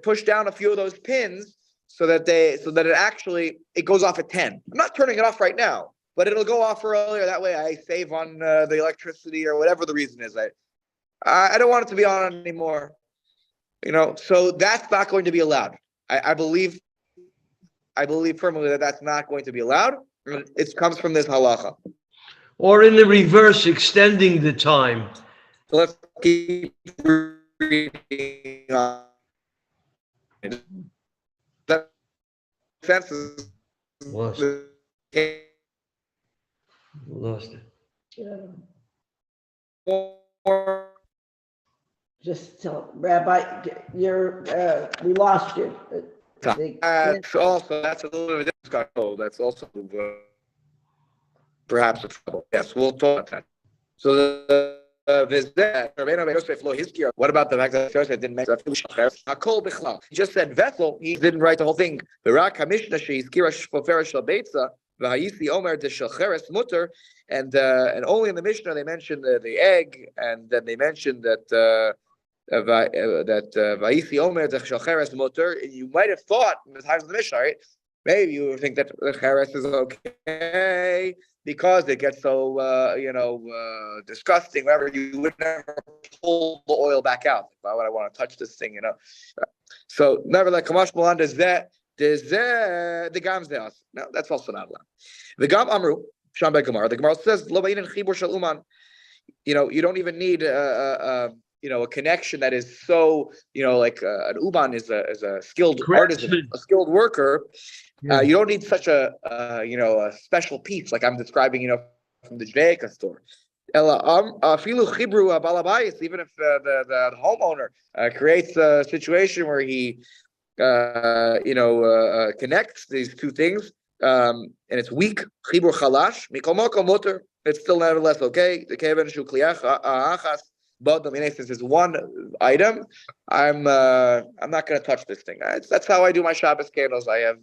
push down a few of those pins so that it goes off at 10. I'm not turning it off right now, but it'll go off earlier. That way I save on the electricity or whatever the reason is. I don't want it to be on anymore. So that's not going to be allowed. I believe firmly that that's not going to be allowed. It comes from this halacha. Or in the reverse, extending the time. So let's keep reading on. That sense is Lost it. Just tell Rabbi, we lost you. That's also a little bit of a discussion. That's also perhaps a trouble. Yes, we'll talk about that. So what about the fact that Joseph didn't make that? He just said vessel. He didn't write the whole thing. And only in the Mishnah they mentioned the egg, and then they mentioned that Vayisi Omer Cheres Motor. You might have thought in the times of the Mishnah, right? Maybe you would think that the Cheres is okay because it gets so disgusting. Whatever, you would never pull the oil back out. Why would I want to touch this thing? So never like Kamash Mulan does that. The Gams deas. No, that's also not allowed. The Gam Amru Sham by Gemara. The Gemara says Lo Bayin Chibur Shel Uman. You don't even need a connection that is so, like an Uban is a skilled artisan, a skilled worker. Yeah. You don't need such a special piece like I'm describing, from the Judaica store. Even if the homeowner creates a situation where he, connects these two things, and it's weak, chibur chalash, mikol makom muter, it's still nevertheless okay. The keven shu kliach achas. But since it's one item, I'm not going to touch this thing. That's how I do my Shabbos candles. I have,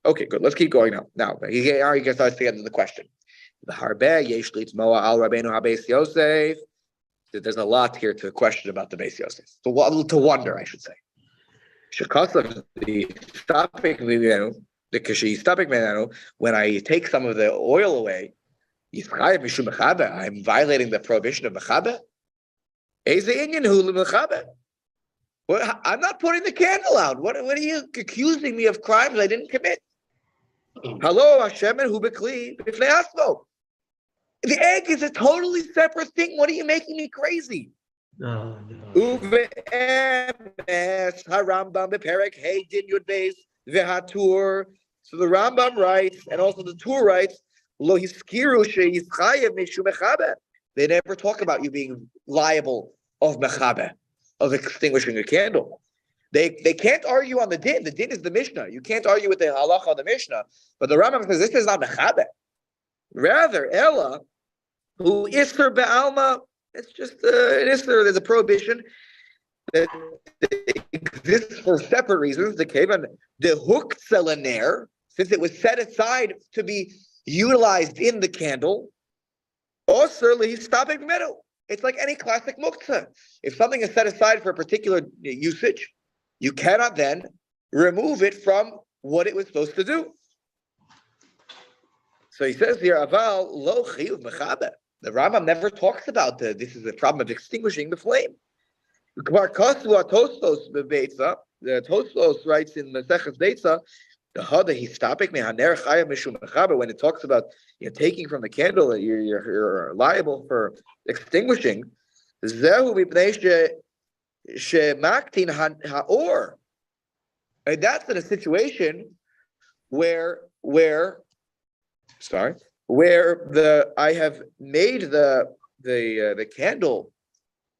Okay, good. Let's keep going now. Now, he starts to get into the question. The Harbe yesh moa al Rabbeinu HaBeis Yosef. There's a lot here to question about the Beis Yosef. To wonder, I should say. Shekasav the stapik mimenu, the kashi stapik mimenu. When I take some of the oil away, I'm violating the prohibition of mechabe. Well, I'm not putting the candle out. What are you accusing me of crimes I didn't commit? Hello, Hashem and Hubekli b'fnei asmo. The egg is a totally separate thing. What are you making me crazy? No. Uve'emes harambam beperek hey din yud beis vehatur. So the Rambam writes, and also the Tur writes, lo hiskiru she'yischayev mishu mechabe. They never talk about you being liable of mechabe, of extinguishing a candle. They can't argue on the din. The din is the Mishnah. You can't argue with the halacha of the Mishnah. But the Rambam says this is not mechabe. Rather, Ella, who isser be'alma, it's just an isser. There's a prohibition that exists for separate reasons. The kavan, the hook selenair, since it was set aside to be utilized in the candle, also stopping the middle. It's like any classic muktzah. If something is set aside for a particular usage, you cannot then remove it from what it was supposed to do. So he says here, Aval lo chiyuv mechabe. The Rambam never talks about this is the problem of extinguishing the flame. The Tosfos writes in the Seches Beitza, the Hada he's stopping me haner chayav mishum mechabe, when it talks about taking from the candle that you're liable for extinguishing. Zehu mipnei shemaktin haor. And that's in a situation where I have made the candle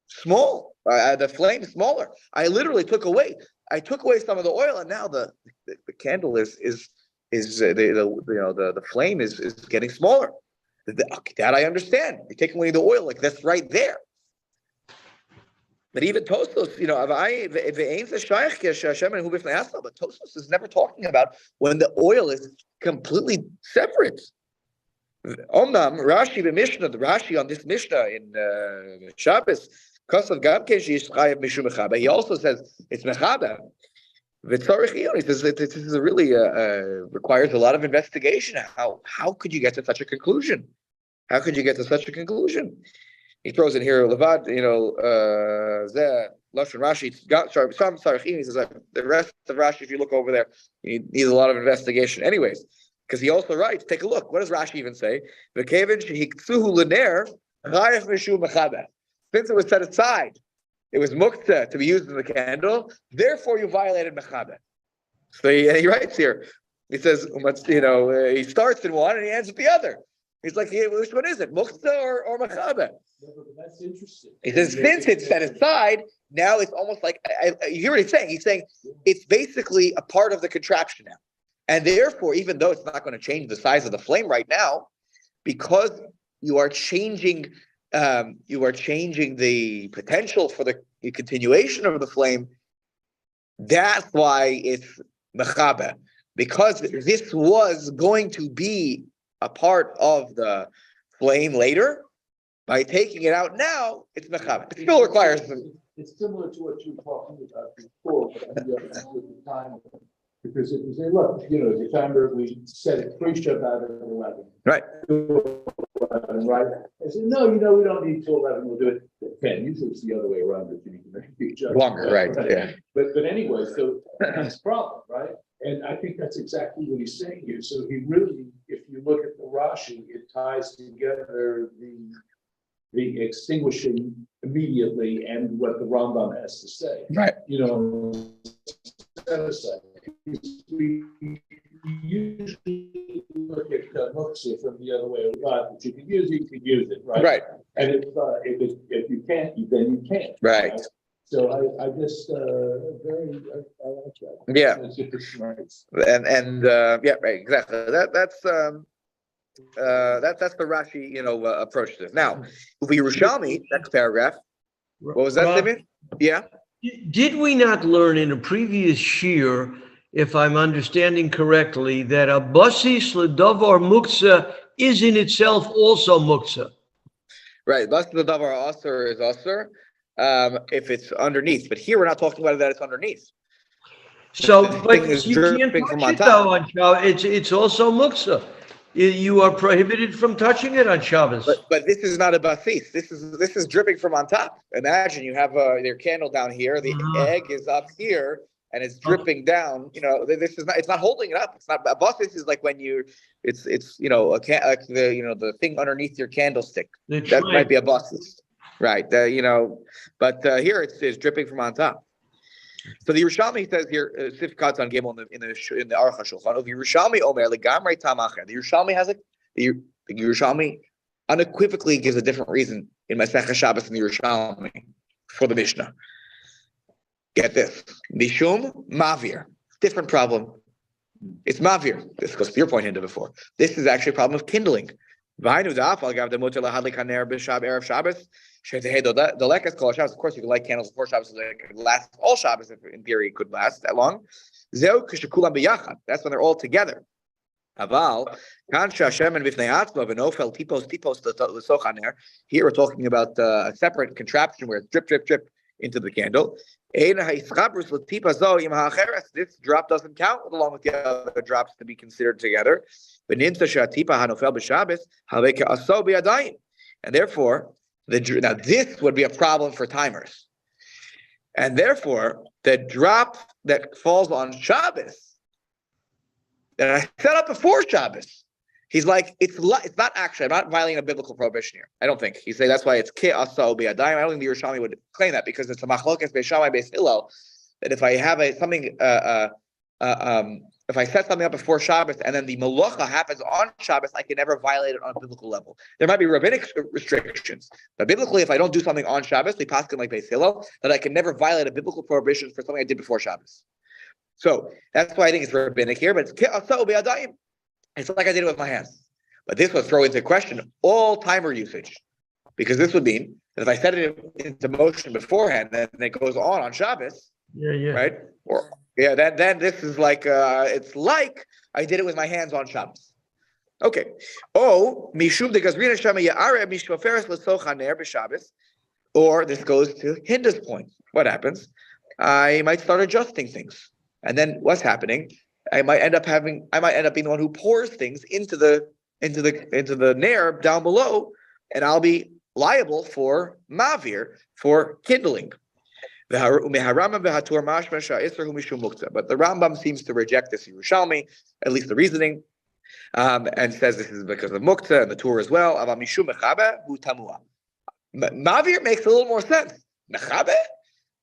small, the flame smaller. I literally took away some of the oil, and now the candle the flame is getting smaller. That I understand. You're taking away the oil, like that's right there. But even Tosfos, but Tosfos is never talking about when the oil is completely separate. Omnam Rashi the Mishnah, the Rashi on this Mishnah in Shabbos, he also says it's mechabe. He says this is really requires a lot of investigation. How could you get to such a conclusion? How could you get to such a conclusion? He throws in here Levad, Lashon Rashi. Some Sarachim. He says the rest of Rashi, if you look over there, he needs a lot of investigation. Anyways, because he also writes, take a look. What does Rashi even say? Since it was set aside, it was muktzah to be used in the candle. Therefore, you violated mechabe. So he writes here. He says, he starts in one and he ends with the other. He's like, which one is it, muktzah or mechabe? That's interesting. He says, since it's set aside, now it's almost like, you hear what he's saying? He's saying it's basically a part of the contraption now. And therefore, even though it's not going to change the size of the flame right now, because you are changing the potential for the continuation of the flame, that's why it's mechabe. Because this was going to be a part of the flame later, by taking it out now, it's mechabe. It still requires some. It's similar to what you were talking about before, but with the time. Because if you say, look, December, we set it pre-Shabbat at 11. Right. 11, right? I said, no, we don't need till 11. We'll do it at 10. Usually it's the other way around if you need to make the adjustment. Longer, right? Yeah. But anyway, so that's the problem, right? And I think that's exactly what he's saying here. So he really, if you look at the Rashi, it ties together the extinguishing immediately and what the Rambam has to say. Right. Set aside. We usually look at muktzah from the other way around. If you can use it, you can use it, right? Right. And if you can't, then you can't. Right. So I just I like that. Yeah. It's nice. And yeah, right, exactly. That's the Rashi approach to this. Now, Uvi Yerushalmi, next paragraph. What was that, Simeon? Yeah. Did we not learn in a previous shiur, if I'm understanding correctly, that a basis ledavar muktzah is in itself also muktzah? Right. Basis ledavar aser is aser if it's underneath. But here we're not talking about that it's underneath. So, The but thing is you can't dripping touch from on it though top. on Shabbat. It's also muktzah. you are prohibited from touching it on Shabbos. But this is not a basis. This is dripping from on top. Imagine you have your candle down here. The egg is up here, and it's dripping down. This is not. It's not holding it up. It's not a basis. Is like when it's the thing underneath your candlestick. That might be a basis, right? But here it's dripping from on top. So the Yerushalmi says here, Sif Katz on Gimel in the Aruch HaShulchan. The Yerushalmi Omer legamrei tamacher. The Yerushalmi has the Yerushalmi unequivocally gives a different reason in Masechah Shabbos in the Yerushalmi for the Mishnah. Get this, Mishum Mavir, different problem. It's Mavir. This goes to your point into before. This is actually a problem of kindling. Of course, you can light candles before Shabbos. It could last all Shabbos. If in theory, it could last that long. That's when they're all together. Here we're talking about a separate contraption where it's drip, drip, drip into the candle. This drop doesn't count along with the other drops to be considered together. And therefore, now this would be a problem for timers. And therefore, the drop that falls on Shabbos, that I set up before Shabbos, he's like, it's not actually, I'm not violating a biblical prohibition here. I don't think. He say that's why it's ki aso bi'adayim. I don't think the Yerushalmi would claim that because it's a machlokes beis Shammai beis Hillel, that if I have if I set something up before Shabbos and then the malacha happens on Shabbos, I can never violate it on a biblical level. There might be rabbinic restrictions, but biblically, if I don't do something on Shabbos, they paskin like beis Hillel, that I can never violate a biblical prohibition for something I did before Shabbos. So that's why I think it's rabbinic here, but it's ki aso bi'adayim. It's like I did it with my hands. But this would throw into question all timer usage, because this would mean that if I set it into motion beforehand, then it goes on Shabbos, right? Then this is like, it's like I did it with my hands on Shabbos. Okay. Mishum de Gazrina Shama Ya'are Mishvaferes L'Sochaner b'Shabbos. Or this goes to Hinda's point. What happens? I might start adjusting things. And then what's happening? I might end up being the one who pours things into the nair down below, and I'll be liable for mavir, for kindling. But the Rambam seems to reject this Yerushalmi, at least the reasoning, and says this is because of muktzah and the Torah as well. Mavir makes a little more sense. Mechabe?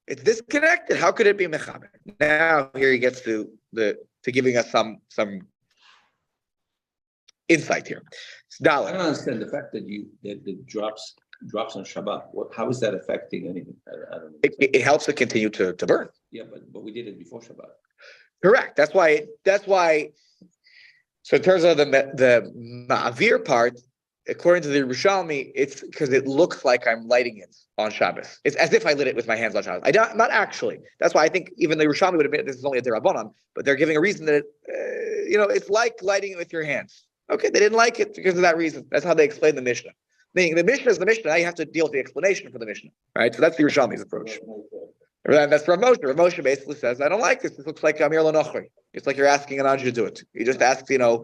It's disconnected. How could it be mechabe? Now here he gets to giving us some insight here. I don't understand the fact that the drops on Shabbat. How is that affecting anything? I don't know. It helps it continue to burn. Yeah, but we did it before Shabbat. Correct. That's why. So in terms of the ma'avir part, according to the Yerushalmi, it's because it looks like I'm lighting it on Shabbos. It's as if I lit it with my hands on Shabbos. Not actually. That's why I think even the Yerushalmi would admit this is only a derabanan, but they're giving a reason that it's like lighting it with your hands. Okay, they didn't like it because of that reason. That's how they explain the Mishnah. Meaning the Mishnah is the Mishnah. Now you have to deal with the explanation for the Mishnah, right? So that's the Yerushalmi's approach. And that's Rav Moshe. Rav Moshe basically says, I don't like this. This looks like Amir Lanochri. It's like you're asking an Anju to do it. You just ask, It's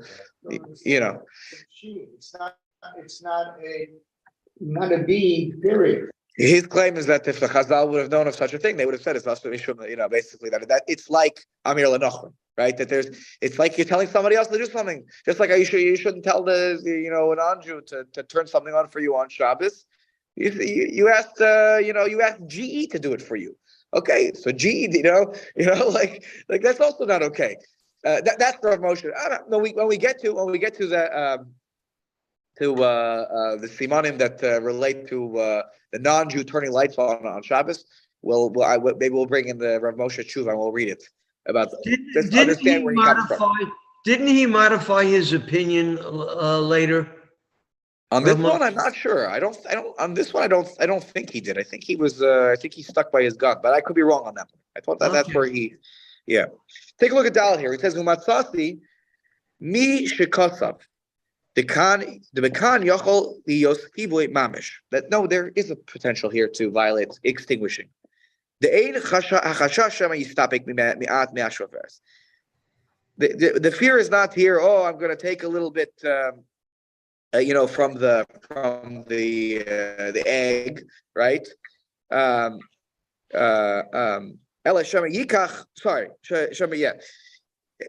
not a B, period. His claim is that if the Chazal would have known of such a thing, they would have said it's basically that it's like Amir Lanochri, right? That it's like you're telling somebody else to do something. Just like you shouldn't tell an Anju to turn something on for you on Shabbos. You asked GE to do it for you. Okay, so GE, like that's also not okay. That's Rav Moshe. I don't know. When we get to the simanim that relate to the non-Jew turning lights on Shabbos, maybe we'll bring in the Rav Moshe Tshuva and we'll read it about. Understand where he comes from. Didn't he modify his opinion later? On this one, I'm not sure. On this one, I don't think he did. I think he was. I think he stuck by his gun, but I could be wrong on that one. I thought that's where he. Yeah. Take a look at Dalit here. It says Umatzasi mi shekasav the bekan yochol liyos kibui mamish. That no, there is a potential here to violate extinguishing. The ein chashash shema yistapek mi'at me'ashvaveres. the fear is not here. Oh, I'm going to take a little bit, from the egg, right? Ela shama yikach. Sorry, shama yeah.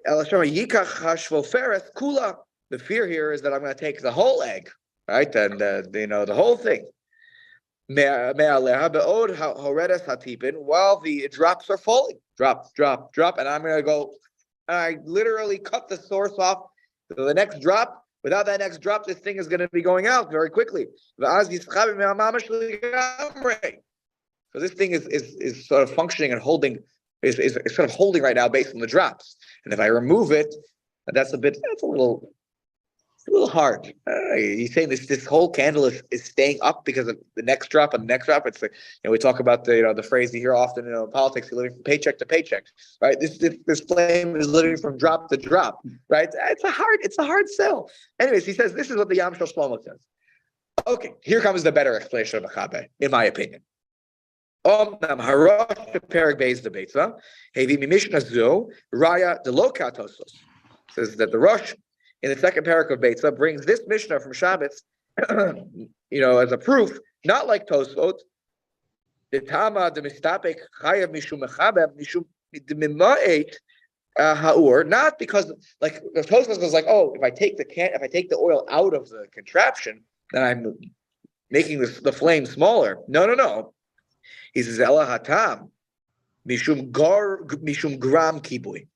Ela shama yikach hashvoferes kula. The fear here is that I'm going to take the whole egg, right? And the whole thing. While the drops are falling, drop, and I'm going to go. I literally cut the source off to the next drop. Without that next drop, this thing is going to be going out very quickly. So this thing is sort of functioning and holding, is sort of holding right now based on the drops. And if I remove it, that's a little hard. He's saying this whole candle is staying up because of the next drop and the next drop. It's like, we talk about the phrase you hear often in politics, you're living from paycheck to paycheck, right? This flame is living from drop to drop, right? It's a hard sell. Anyways, he says this is what the Yam Shel Shlomo says. Okay, here comes the better explanation of Mechabe, in my opinion. Says that the Rosh in the second parak of Beitzah brings this Mishnah from Shabbos, as a proof, not like Tosfot. The Tama the Mistapek Chayav Mishum Mechabem Mishum Demimaet Haur, not because like Tosfot was like, oh, if I take the oil out of the contraption, then I'm making the flame smaller. No. He says Ela Hatam Mishum Gram Kibui.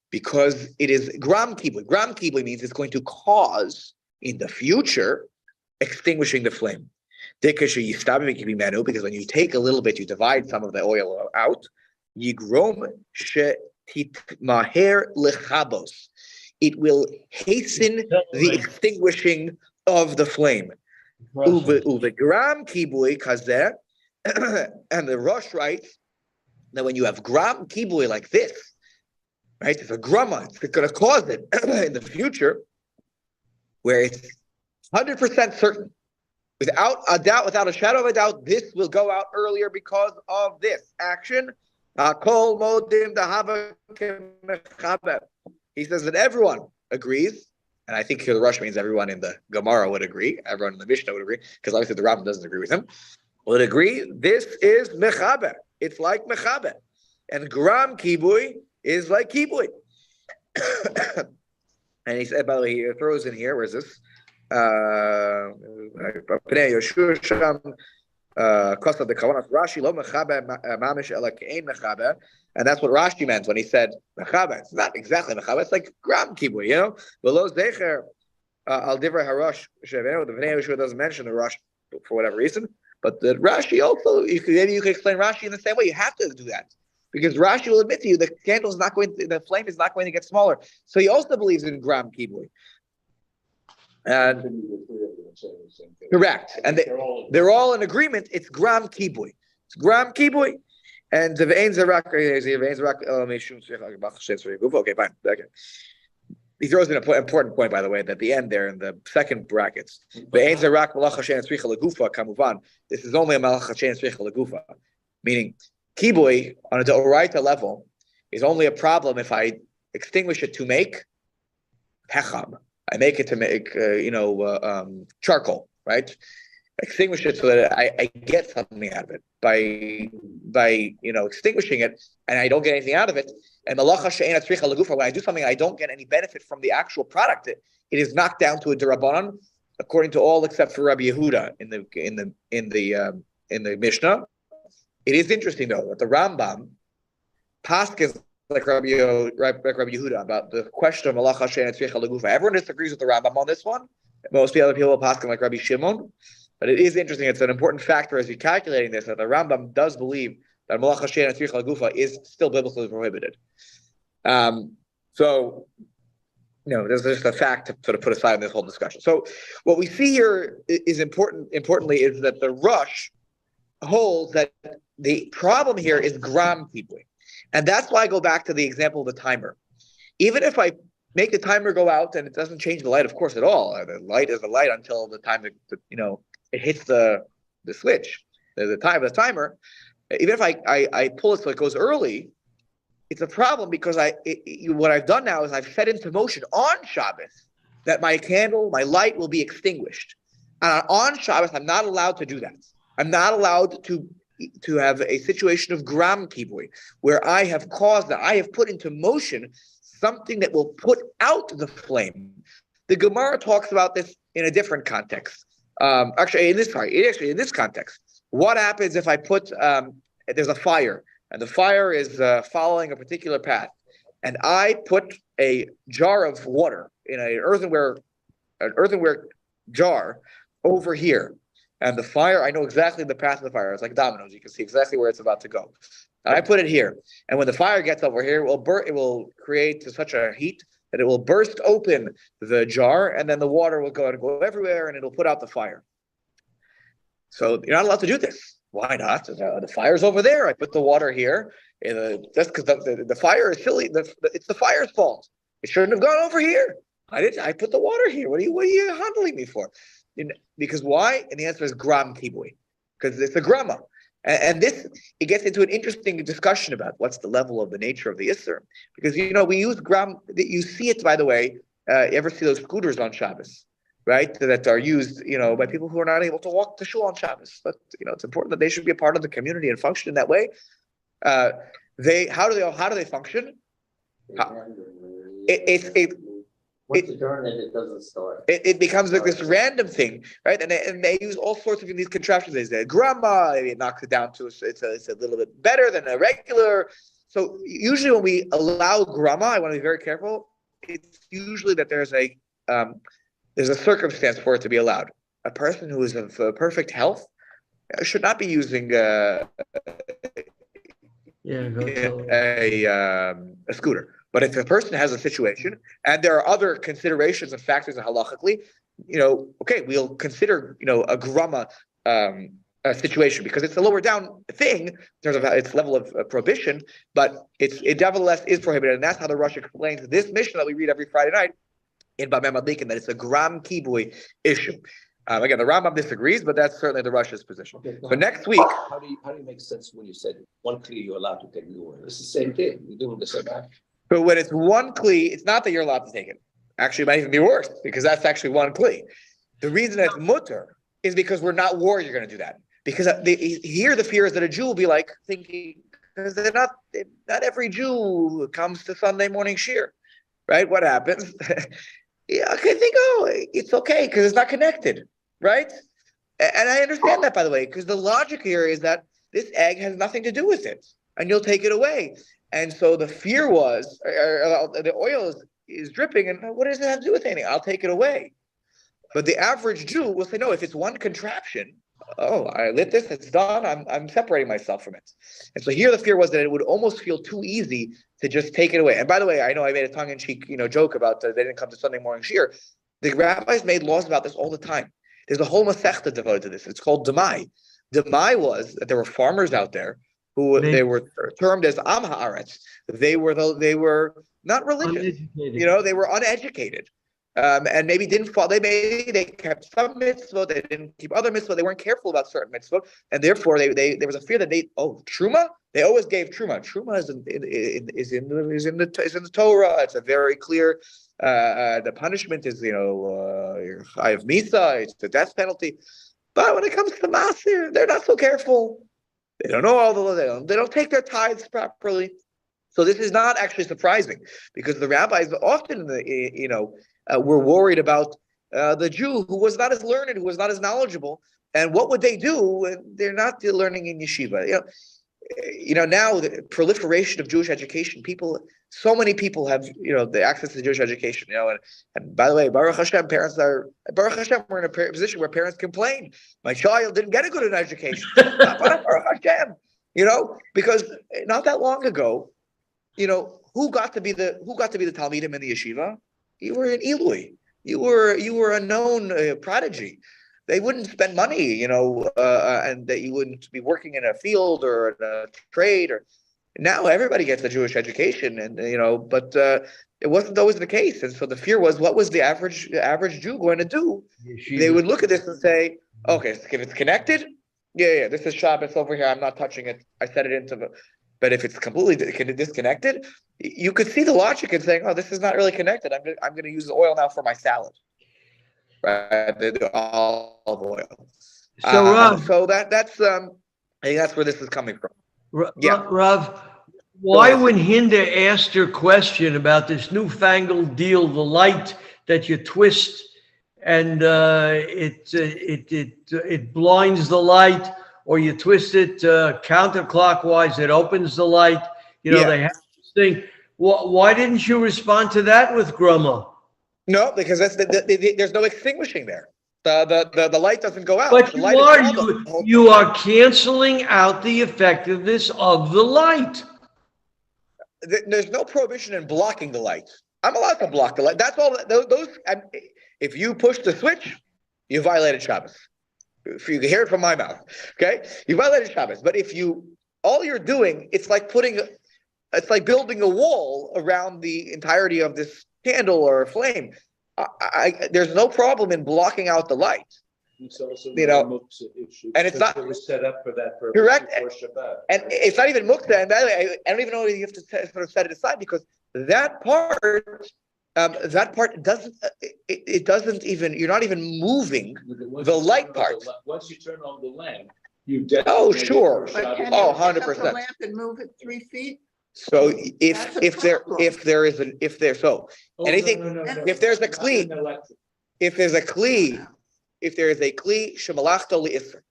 Because it is gram kibui. Gram kibui means it's going to cause in the future extinguishing the flame. Because when you take a little bit, you divide some of the oil out. Yigrom maher lechabos. It will hasten the extinguishing of the flame. Uve gram kibui kazeh, and the Rosh writes that when you have gram kibui like this, right, it's a grama, it's going to cause it in the future, where it's 100% certain, without a doubt, without a shadow of a doubt, this will go out earlier because of this action. He says that everyone agrees, and I think here the Rosh means everyone in the Gemara would agree, everyone in the Mishnah would agree, because obviously the Rambam doesn't agree with him, would agree, this is mechaber. It's like mechaber. And gram kibui is like kibui. And he said, by the way, he throws in here, where's this? And that's what Rashi meant when he said mechaber. It's not exactly mechaber, it's like gram kibui, Below zecher al divrei harosh shevenu. The Bnei Yeshua doesn't mention the Rosh for whatever reason, but the Rashi also, maybe you could explain Rashi in the same way. You have to do that. Because Rashi will admit to you the the flame is not going to get smaller. So he also believes in gram kibui. And correct. And they're all in agreement. It's gram kibui. It's gram kibui. And the ve'ein zarak. Okay, fine. Okay. He throws in an important point, by the way, that at the end there in the second brackets. Ve'ein zarak malach hashem tzricha legufa kamuvan. This is only a malach hashem tzricha legufa, meaning kibui on a d'oraita level is only a problem if I extinguish it to make hecham. I make it to make charcoal, right? Extinguish it so that I get something out of it by extinguishing it, and I don't get anything out of it. And malacha she'ena tzricha legufa, when I do something I don't get any benefit from the actual product, it is knocked down to a derabanan, according to all except for Rabbi Yehuda in the Mishnah. It is interesting though that the Rambam paskins like Rabbi Yehuda about the question of malacha she'ena tzricha legufa. Everyone disagrees with the Rambam on this one. Most other people will paskin like Rabbi Shimon. But it is interesting. It's an important factor as you're calculating this that the Rambam does believe that malacha she'ena tzricha legufa is still biblically prohibited. So, there's just a fact to sort of put aside in this whole discussion. So, what we see here is importantly, is that the Rosh holds that the problem here is gram kibui, and that's why I go back to the example of the timer. Even if I make the timer go out and it doesn't change the light, of course, at all. The light is the light until the time it hits the switch, the timer. Even if I pull it so it goes early, it's a problem because what I've done now is I've set into motion on Shabbos that my candle, my light will be extinguished. And on Shabbos, I'm not allowed to do that. I'm not allowed to have a situation of gram kibui, where I have put into motion something that will put out the flame. The Gemara talks about this in a different context. In this context, what happens if I put there's a fire and the fire is following a particular path, and I put a jar of water in an earthenware jar over here, and the fire, I know exactly the path of the fire. It's like dominoes; you can see exactly where it's about to go. And I put it here, and when the fire gets over here, it will create such a heat that it will burst open the jar, and then the water will go everywhere, and it'll put out the fire. So you're not allowed to do this. Why not? The fire's over there. I put the water here. That's because the fire is silly. It's the fire's fault. It shouldn't have gone over here. I put the water here. What are you handling me for? Because why? And the answer is gram kibui, because it's a grama. And this, it gets into an interesting discussion about what's the level of the nature of the Isser. Because, we use gram, you see it, by the way, you ever see those scooters on Shabbos, right? That are used, by people who are not able to walk to shul on Shabbos. But, it's important that they should be a part of the community and function in that way. How do they function? Once you turn it, it doesn't start. It becomes like this random thing, right? And they use all sorts of these contraptions. They say grandma, it knocks it down to it's a little bit better than a regular. So usually when we allow grandma, I want to be very careful. It's usually that there's a circumstance for it to be allowed. A person who is of perfect health should not be using a scooter. But if a person has a situation, and there are other considerations and factors halachically, we'll consider, a grama situation, because it's a lower down thing in terms of its level of prohibition, but it nevertheless is prohibited. And that's how the Rosh explains this mission that we read every Friday night in Bameh Madlikin, that it's a gram kibui issue. Again, the Rambam disagrees, but that's certainly the Rosh's position. Okay, So next week, how do you make sense when you said one kli you're allowed to take the away? It's the same thing. You're doing the same action. but when it's one kli, it's not that you're allowed to take it. Actually, it might even be worse, because that's actually one kli. The reason it's mutter is because we're not worried you're going to do that. Because here the fear is that a Jew will be like thinking, because not every Jew comes to Sunday morning shir, right? What happens? I could think, it's okay because it's not connected, right? And I understand that, by the way, because the logic here is that this egg has nothing to do with it, and you'll take it away. And so the fear was, the oil is dripping, and what does it have to do with anything? I'll take it away. But the average Jew will say, no, if it's one contraption, I lit this, it's done, I'm separating myself from it. And so here the fear was that it would almost feel too easy to just take it away. And by the way, I know I made a tongue-in-cheek, joke about they didn't come to Sunday morning shir. The rabbis made laws about this all the time. There's a whole masechta devoted to this. It's called Demai. Demai was that there were farmers out there who they were termed as Am Haaretz. They were not religious. They were uneducated. And maybe didn't follow. They kept some mitzvot, they didn't keep other mitzvot. They weren't careful about certain mitzvot, and therefore there was a fear that truma. They always gave truma. Truma is in the Torah. It's a very clear. The punishment is chayav misa. It's the death penalty. But when it comes to Masir, they're not so careful. They don't know all the. They don't take their tithes properly. So this is not actually surprising, because the rabbis often were worried about the Jew who was not as learned, who was not as knowledgeable, and what would they do when they're not learning in yeshiva? Now the proliferation of Jewish education, so many people have the access to Jewish education. And by the way, Baruch Hashem, we're in a position where parents complain. My child didn't get a good education. Baruch Hashem, because not that long ago, who got to be the Talmidim in the yeshiva? You were an Eloi. You were a known prodigy. They wouldn't spend money, and that you wouldn't be working in a field or in a trade. Or now everybody gets a Jewish education, and but it wasn't always the case. And so the fear was, what was the average Jew going to do? Yeshiva. They would look at this and say, okay, if it's connected, yeah, this is Shabbos over here. I'm not touching it. I set it into the. But if it's completely disconnected, you could see the logic in saying, "Oh, this is not really connected. I'm going to use the oil now for my salad, right? The olive oil." So Rav, So that's I think that's where this is coming from. Yeah. Rav, why when Hinda asked her question about this newfangled deal, the light that you twist and it blinds the light, or you twist it counterclockwise, it opens the light. You know, Yeah. they have this thing. Why didn't you respond to that with Grumma? No, because that's there's no extinguishing there. The light doesn't go out. But The light is on the whole you are canceling out the effectiveness of the light. There's no prohibition in blocking the light. I'm allowed to block the light. That's all. Those. If you push the switch, you violated Shabbos. If you can hear it from my mouth, okay, you violated Shabbos. But if all you're doing, it's like building a wall around the entirety of this candle or flame. There's no problem in blocking out the light. It's also You not a know, muktzah issue, and it's because not- it was set up for that purpose. Correct. Before Shabbat. And it's not even muktzah. And by the way, I don't even know whether you have to sort of set it aside, because that part doesn't. It doesn't even. You're not even moving Once the you light turn on part. once you turn on the lamp, you Oh, definitely. sure. But can Oh, you pick up the 100%. lamp and move it 3 feet? So That's a problem. if anything- if there's a kli, if there's a kli shemalachto li'isr,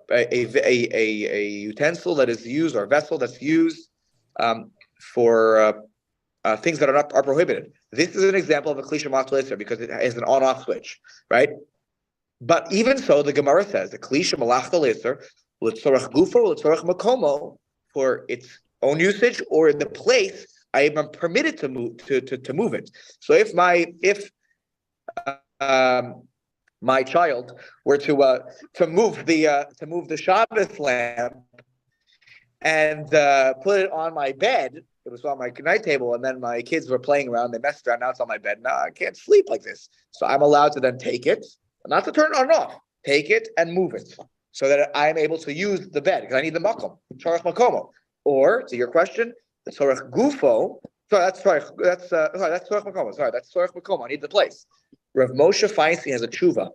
a utensil that is used, or a vessel that's used for things that are prohibited. This is an example of a kli shemalachto li'isr because it has an on-off switch, right? But even so, the Gemara says the kli shemalachto li'isr l'tzorach gufo l'tzorach makomo, for its own usage or in the place I am permitted to move to move it. So if my child were to move the Shabbos lamp and put it on my bed, it was on my night table, and then my kids were playing around, they messed around, now it's on my bed. Now I can't sleep like this. So I'm allowed to then take it, not to turn it on and off, take it and move it so that I'm able to use the bed, because I need the makom, charach makomo. Or to your question, the tzorach gufo. That's tzorach makomo. That's tzorach makomo. I need the place. Rav Moshe Feinstein has a tshuva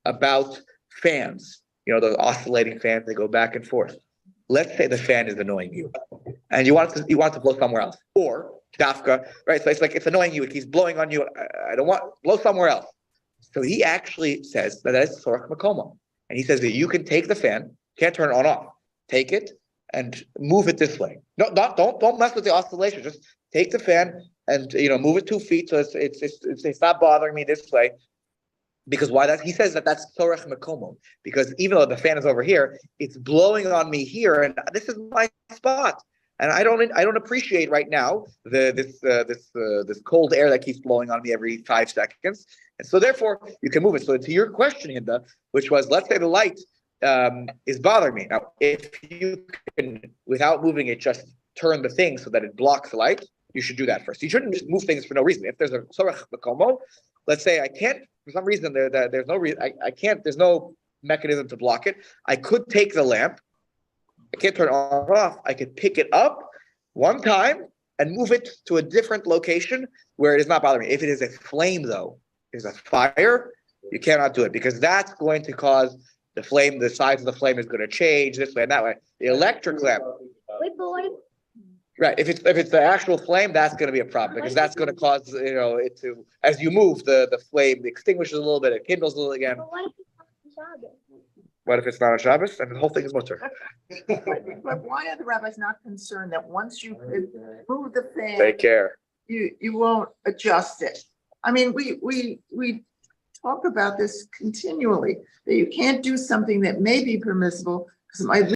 about fans. You know, those oscillating fans, they go back and forth. Let's say the fan is annoying you, and you want to blow somewhere else, or dafka, right? So it's annoying you. It keeps blowing on you. I don't want blow somewhere else. So he actually says that is tzorach makomo, and he says that you can take the fan, can't turn it on off, take it and move it this way. No, don't mess with the oscillation. Just take the fan and move it 2 feet so it's not bothering me this way. Because why that he says that's tzorech makomo. Because even though the fan is over here, it's blowing on me here, and this is my spot. And I don't appreciate right now this cold air that keeps blowing on me every 5 seconds. And so therefore you can move it. So to your question, Hinda, which was, let's say the light is bothering me. Now, if you can, without moving it, just turn the thing so that it blocks the light, you should do that first. You shouldn't just move things for no reason. If there's a tzorech makomo, let's say I can't, for some reason, there's no reason, I can't, there's no mechanism to block it. I could take the lamp, I can't turn it on or off, I could pick it up one time and move it to a different location where it is not bothering me. If it is a flame, though, is a fire, you cannot do it, because that's going to cause the flame, the size of the flame is going to change this way and that way. The electric lamp, right? If it's the actual flame, that's going to be a problem, because that's going to cause it to, as you move, the flame extinguishes a little bit, it kindles a little again. What if it's not on Shabbos? And the whole thing is mutter. But why are the rabbis not concerned that once you move the fan, Take care. you won't adjust it? I mean, we talk about this continually, that you can't do something that may be permissible because it might